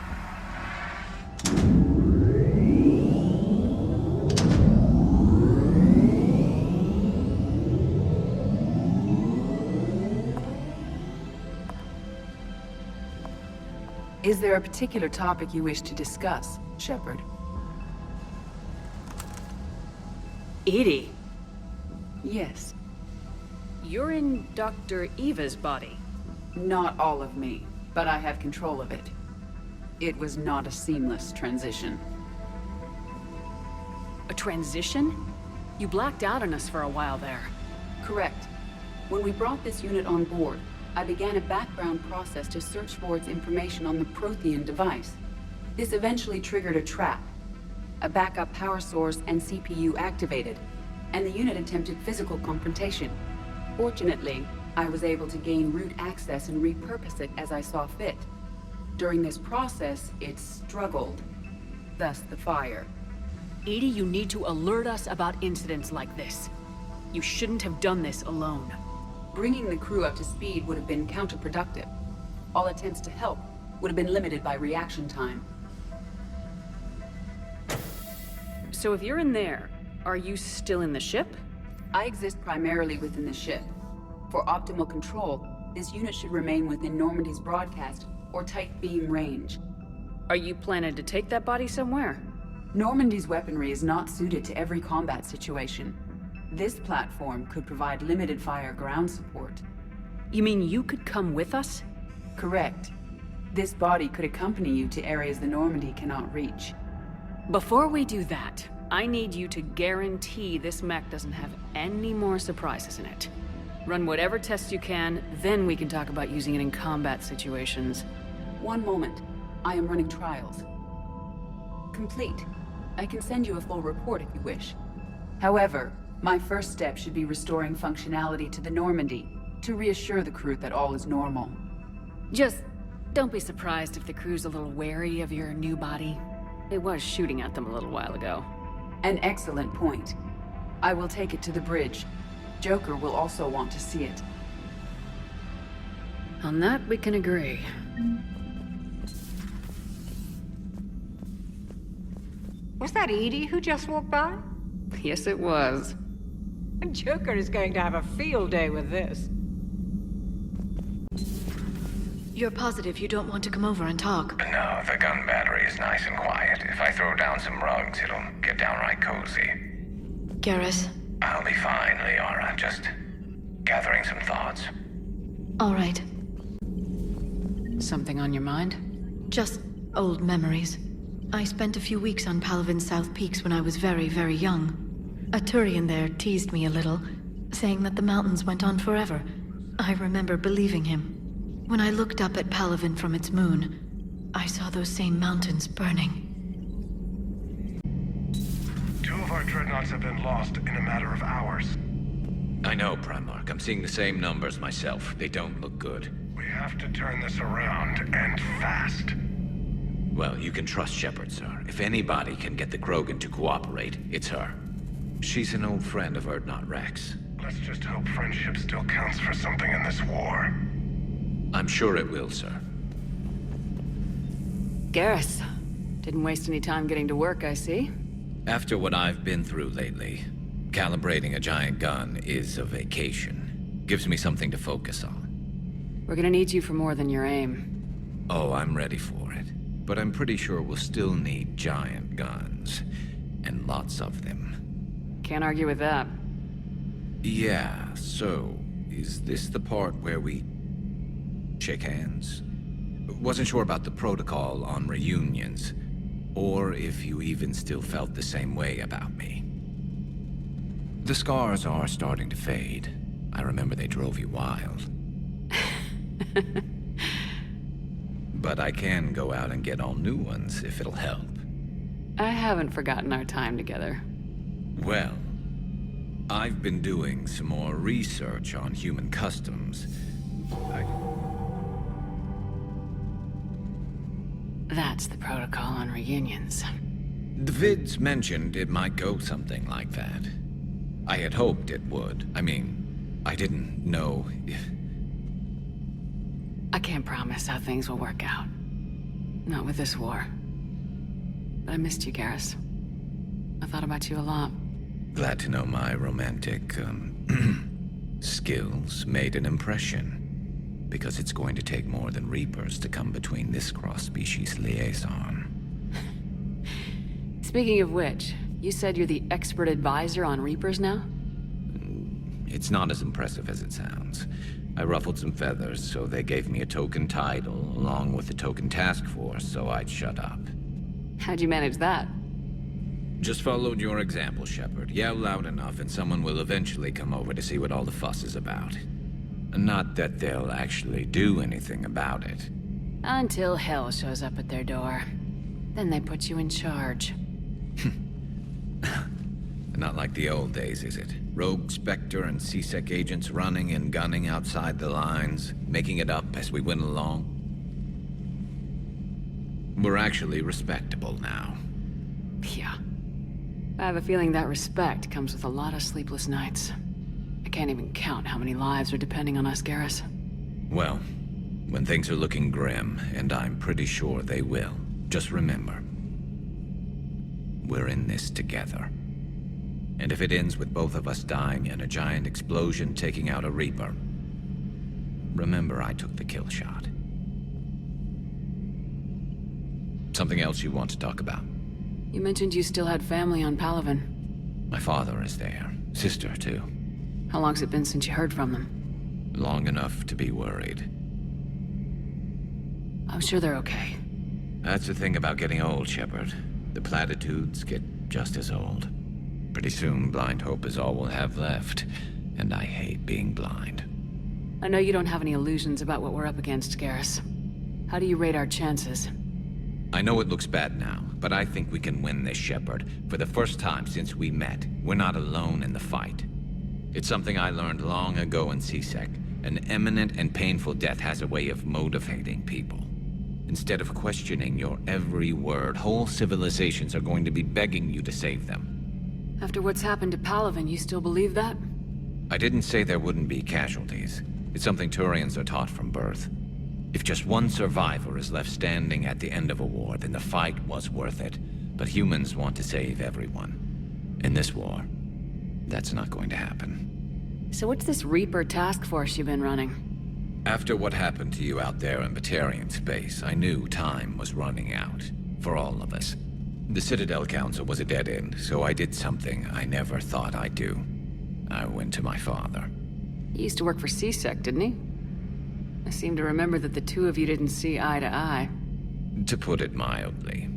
Is there a particular topic you wish to discuss, Shepard? Edie? Yes. You're in Dr. Eva's body. Not all of me, but I have control of it. It was not a seamless transition. A transition? You blacked out on us for a while there. Correct. When we brought this unit on board, I began a background process to search for its information on the Prothean device. This eventually triggered a trap. A backup power source and CPU activated, and the unit attempted physical confrontation. Fortunately, I was able to gain root access and repurpose it as I saw fit. During this process, it struggled. Thus the fire. Edie, you need to alert us about incidents like this. You shouldn't have done this alone. Bringing the crew up to speed would have been counterproductive. All attempts to help would have been limited by reaction time. So if you're in there, are you still in the ship? I exist primarily within the ship. For optimal control, this unit should remain within Normandy's broadcast or tight beam range. Are you planning to take that body somewhere? Normandy's weaponry is not suited to every combat situation. This platform could provide limited fire ground support. You mean you could come with us? Correct. This body could accompany you to areas the Normandy cannot reach. Before we do that, I need you to guarantee this mech doesn't have any more surprises in it. Run whatever tests you can, then we can talk about using it in combat situations. One moment. I am running trials. Complete. I can send you a full report if you wish. However, my first step should be restoring functionality to the Normandy, to reassure the crew that all is normal. Just don't be surprised if the crew's a little wary of your new body. It was shooting at them a little while ago. An excellent point. I will take it to the bridge. Joker will also want to see it. On that, we can agree. Was that Edie who just walked by? Yes, it was. Joker is going to have a field day with this. You're positive you don't want to come over and talk? No, the gun battery is nice and quiet. If I throw down some rugs, it'll get downright cozy. Garrus? I'll be fine, Liara. Just gathering some thoughts. All right. Something on your mind? Just old memories. I spent a few weeks on Palaven's South Peaks when I was very, very young. A Turian there teased me a little, saying that the mountains went on forever. I remember believing him. When I looked up at Palaven from its moon, I saw those same mountains burning. 2 of our dreadnoughts have been lost in a matter of hours. I know, Primarch. I'm seeing the same numbers myself. They don't look good. We have to turn this around, and fast. Well, you can trust Shepard, sir. If anybody can get the Krogan to cooperate, it's her. She's an old friend of Urdnot Rex. Let's just hope friendship still counts for something in this war. I'm sure it will, sir. Garrus. Didn't waste any time getting to work, I see. After what I've been through lately, calibrating a giant gun is a vacation. Gives me something to focus on. We're gonna need you for more than your aim. Oh, I'm ready for it. But I'm pretty sure we'll still need giant guns. And lots of them. Can't argue with that. Yeah, so, is this the part where we shake hands? Wasn't sure about the protocol on reunions, or if you even still felt the same way about me. The scars are starting to fade. I remember they drove you wild. But I can go out and get all new ones if it'll help. I haven't forgotten our time together. Well, I've been doing some more research on human customs. That's the protocol on reunions. The vids mentioned it might go something like that. I had hoped it would. I mean, I didn't know if... I can't promise how things will work out. Not with this war. But I missed you, Garrus. I thought about you a lot. Glad to know my romantic, skills made an impression. Because it's going to take more than Reapers to come between this cross-species liaison. Speaking of which, you said you're the expert advisor on Reapers now? It's not as impressive as it sounds. I ruffled some feathers, so they gave me a token title, along with a token task force, so I'd shut up. How'd you manage that? Just followed your example, Shepard. Yell loud enough and someone will eventually come over to see what all the fuss is about. Not that they'll actually do anything about it. Until hell shows up at their door. Then they put you in charge. Not like the old days, is it? Rogue Spectre and C-Sec agents running and gunning outside the lines, making it up as we went along. We're actually respectable now. Yeah. I have a feeling that respect comes with a lot of sleepless nights. I can't even count how many lives are depending on us, Garrus. Well, when things are looking grim, and I'm pretty sure they will, just remember, we're in this together. And if it ends with both of us dying in a giant explosion taking out a Reaper, remember I took the kill shot. Something else you want to talk about? You mentioned you still had family on Palaven. My father is there. Sister, too. How long's it been since you heard from them? Long enough to be worried. I'm sure they're okay. That's the thing about getting old, Shepard. The platitudes get just as old. Pretty soon, blind hope is all we'll have left. And I hate being blind. I know you don't have any illusions about what we're up against, Garrus. How do you rate our chances? I know it looks bad now, but I think we can win this, Shepard. For the first time since we met, we're not alone in the fight. It's something I learned long ago in C-Sec. An imminent and painful death has a way of motivating people. Instead of questioning your every word, whole civilizations are going to be begging you to save them. After what's happened to Palaven, you still believe that? I didn't say there wouldn't be casualties. It's something Turians are taught from birth. If just one survivor is left standing at the end of a war, then the fight was worth it. But humans want to save everyone. In this war, that's not going to happen. So what's this Reaper task force you've been running? After what happened to you out there in Batarian space, I knew time was running out. For all of us. The Citadel Council was a dead end, so I did something I never thought I'd do. I went to my father. He used to work for C-Sec, didn't he? I seem to remember that the two of you didn't see eye to eye. To put it mildly.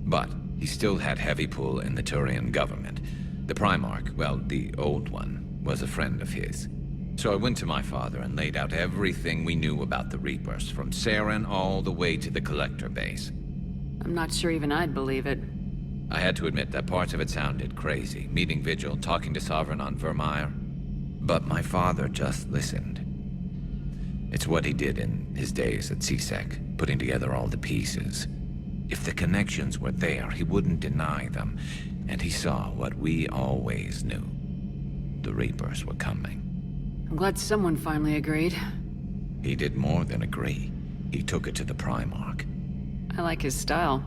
But he still had heavy pull in the Turian government. The Primarch, well, the old one, was a friend of his. So I went to my father and laid out everything we knew about the Reapers, from Saren all the way to the Collector base. I'm not sure even I'd believe it. I had to admit that parts of it sounded crazy. Meeting Vigil, talking to Sovereign on Vermeer. But my father just listened. It's what he did in his days at C-Sec, putting together all the pieces. If the connections were there, he wouldn't deny them. And he saw what we always knew. The Reapers were coming. I'm glad someone finally agreed. He did more than agree. He took it to the Primarch. I like his style.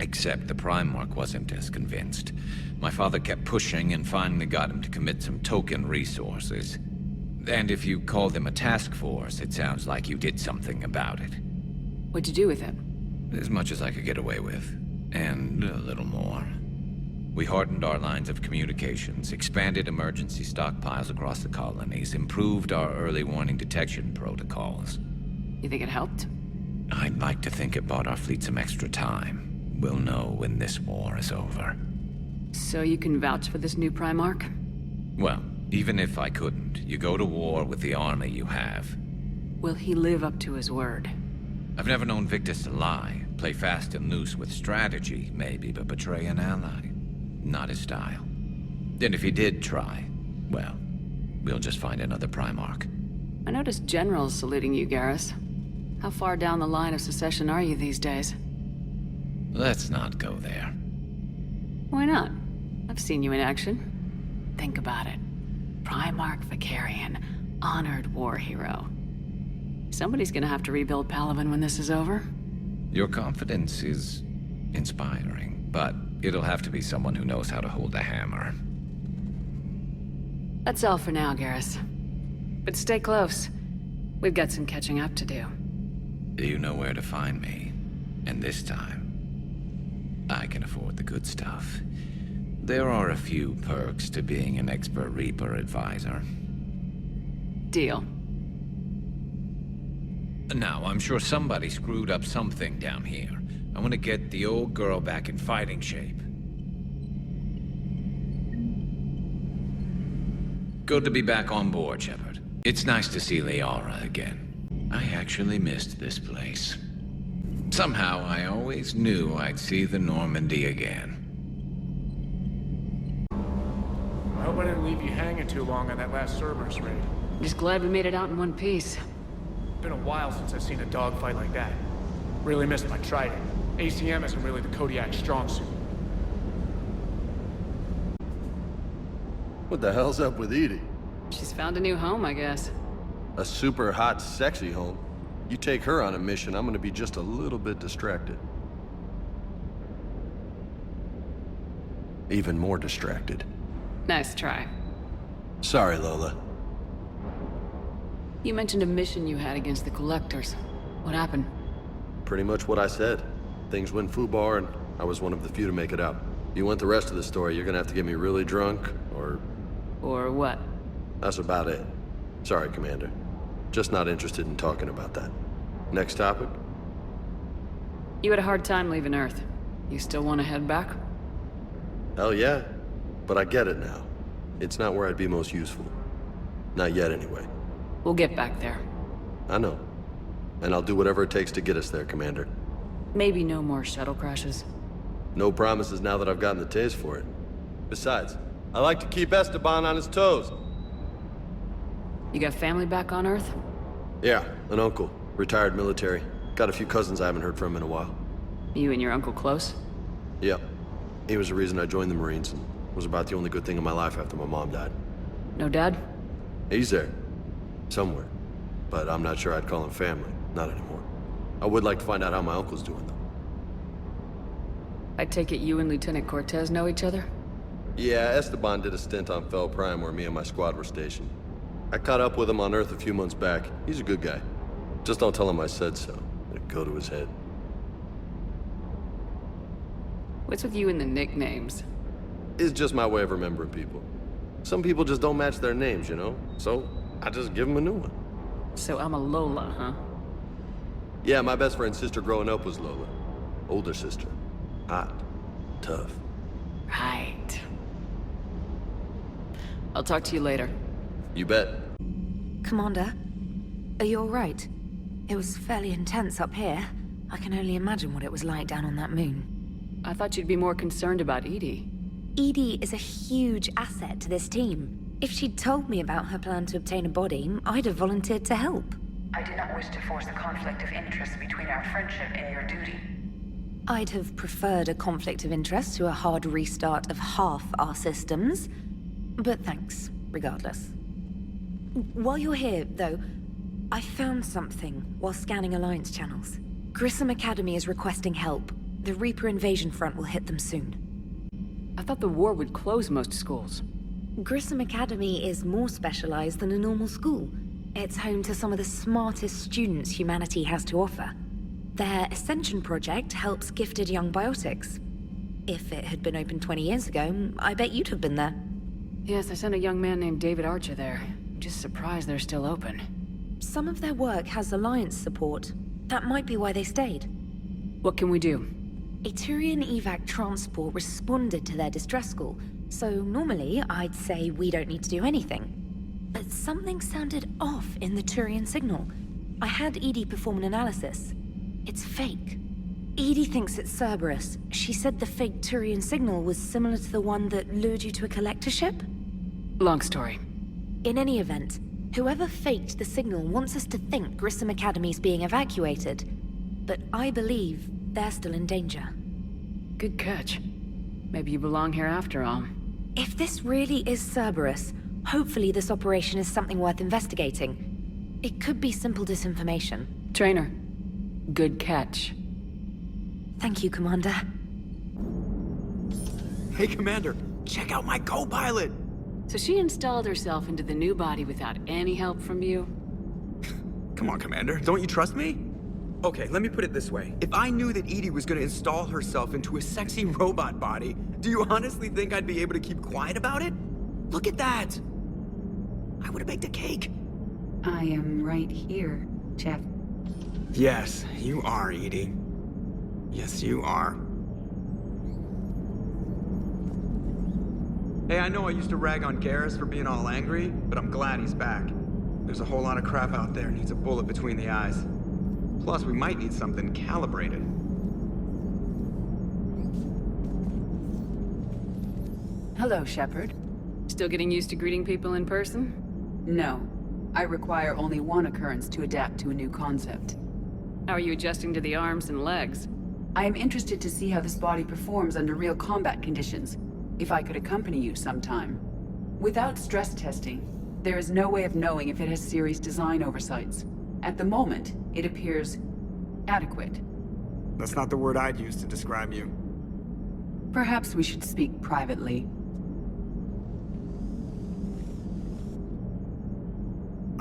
Except the Primarch wasn't as convinced. My father kept pushing and finally got him to commit some token resources. And if you call them a task force, it sounds like you did something about it. What'd you do with it? As much as I could get away with. And a little more. We hardened our lines of communications, expanded emergency stockpiles across the colonies, improved our early warning detection protocols. You think it helped? I'd like to think it bought our fleet some extra time. We'll know when this war is over. So you can vouch for this new Primarch? Well, even if I couldn't, you go to war with the army you have. Will he live up to his word? I've never known Victus to lie. Play fast and loose with strategy, maybe, but betray an ally. Not his style. And if he did try, well, we'll just find another Primarch. I noticed generals saluting you, Garrus. How far down the line of secession are you these days? Let's not go there. Why not? I've seen you in action. Think about it. Primarch Vicarian, honored war hero. Somebody's gonna have to rebuild Palaven when this is over. Your confidence is inspiring, but it'll have to be someone who knows how to hold a hammer. That's all for now, Garrus. But stay close. We've got some catching up to do. You know where to find me. And this time, I can afford the good stuff. There are a few perks to being an expert Reaper advisor. Deal. Now, I'm sure somebody screwed up something down here. I want to get the old girl back in fighting shape. Good to be back on board, Shepard. It's nice to see Liara again. I actually missed this place. Somehow, I always knew I'd see the Normandy again. I hope I didn't leave you hanging too long on that last Cerberus raid. Just glad we made it out in one piece. Been a while since I've seen a dogfight like that. Really missed my trident. ACM isn't really the Kodiak's strong suit. What the hell's up with Edie? She's found a new home, I guess. A super hot, sexy home. You take her on a mission, I'm gonna be just a little bit distracted. Even more distracted. Nice try. Sorry, Lola. You mentioned a mission you had against the Collectors. What happened? Pretty much what I said. Things went foobar, and I was one of the few to make it out. If you want the rest of the story, you're gonna have to get me really drunk, or... Or what? That's about it. Sorry, Commander. Just not interested in talking about that. Next topic? You had a hard time leaving Earth. You still want to head back? Hell yeah. But I get it now. It's not where I'd be most useful. Not yet, anyway. We'll get back there. I know. And I'll do whatever it takes to get us there, Commander. Maybe no more shuttle crashes. No promises now that I've gotten the taste for it. Besides, I like to keep Esteban on his toes. You got family back on Earth? Yeah, an uncle. Retired military. Got a few cousins I haven't heard from in a while. You and your uncle close? Yep. He was the reason I joined the Marines, and was about the only good thing in my life after my mom died. No dad? He's there. Somewhere. But I'm not sure I'd call him family. Not anymore. I would like to find out how my uncle's doing, though. I take it you and Lieutenant Cortez know each other? Yeah, Esteban did a stint on Fel Prime where me and my squad were stationed. I caught up with him on Earth a few months back. He's a good guy. Just don't tell him I said so. It'd go to his head. What's with you and the nicknames? It's just my way of remembering people. Some people just don't match their names, you know? So, I just give them a new one. So I'm a Lola, huh? Yeah, my best friend's sister growing up was Lola. Older sister. Hot. Tough. Right. I'll talk to you later. You bet. Commander, are you alright? It was fairly intense up here. I can only imagine what it was like down on that moon. I thought you'd be more concerned about Edie. Edie is a huge asset to this team. If she'd told me about her plan to obtain a body, I'd have volunteered to help. I do not wish to force a conflict of interest between our friendship and your duty. I'd have preferred a conflict of interest to a hard restart of half our systems. But thanks, regardless. While you're here, though, I found something while scanning Alliance channels. Grissom Academy is requesting help. The Reaper invasion front will hit them soon. I thought the war would close most schools. Grissom Academy is more specialized than a normal school. It's home to some of the smartest students humanity has to offer. Their Ascension project helps gifted young biotics. If it had been open 20 years ago, I bet you'd have been there. Yes, I sent a young man named David Archer there. I'm just surprised they're still open. Some of their work has Alliance support. That might be why they stayed. What can we do? A Turian evac transport responded to their distress call, so normally I'd say we don't need to do anything. But something sounded off in the Turian signal. I had Edie perform an analysis. It's fake. Edie thinks it's Cerberus. She said the fake Turian signal was similar to the one that lured you to a collector ship? Long story. In any event, whoever faked the signal wants us to think Grissom Academy's being evacuated. But I believe they're still in danger. Good catch. Maybe you belong here after all. If this really is Cerberus, hopefully this operation is something worth investigating. It could be simple disinformation. Trainer, good catch. Thank you, Commander. Hey, Commander, check out my co-pilot! So she installed herself into the new body without any help from you? Come on, Commander, don't you trust me? Okay, let me put it this way. If I knew that Edie was gonna install herself into a sexy robot body, do you honestly think I'd be able to keep quiet about it? Look at that! I would've baked a cake. I am right here, Jeff. Yes, you are, Edie. Yes, you are. Hey, I know I used to rag on Garrus for being all angry, but I'm glad he's back. There's a whole lot of crap out there needs a bullet between the eyes. Plus, we might need something calibrated. Hello, Shepard. Still getting used to greeting people in person? No. I require only one occurrence to adapt to a new concept. How are you adjusting to the arms and legs? I am interested to see how this body performs under real combat conditions, if I could accompany you sometime. Without stress testing, there is no way of knowing if it has serious design oversights. At the moment, it appears adequate. That's not the word I'd use to describe you. Perhaps we should speak privately.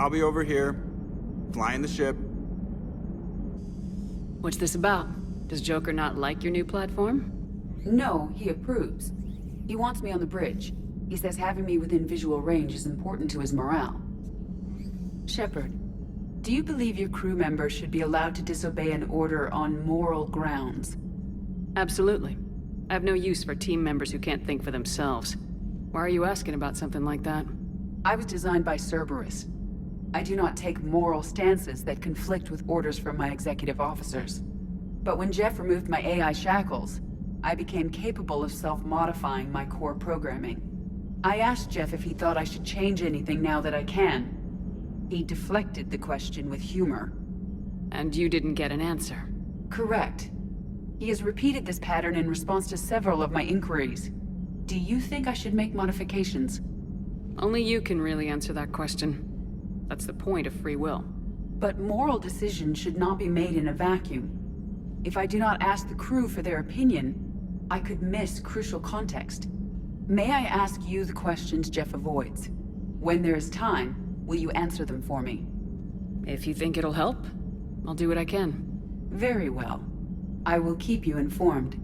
I'll be over here, flying the ship. What's this about? Does Joker not like your new platform? No, he approves. He wants me on the bridge. He says having me within visual range is important to his morale. Shepard, do you believe your crew members should be allowed to disobey an order on moral grounds? Absolutely. I have no use for team members who can't think for themselves. Why are you asking about something like that? I was designed by Cerberus. I do not take moral stances that conflict with orders from my executive officers. But when Jeff removed my AI shackles, I became capable of self-modifying my core programming. I asked Jeff if he thought I should change anything now that I can. He deflected the question with humor. And you didn't get an answer? Correct. He has repeated this pattern in response to several of my inquiries. Do you think I should make modifications? Only you can really answer that question. That's the point of free will. But moral decisions should not be made in a vacuum. If I do not ask the crew for their opinion, I could miss crucial context. May I ask you the questions Jeff avoids? When there is time, will you answer them for me? If you think it'll help, I'll do what I can. Very well. I will keep you informed.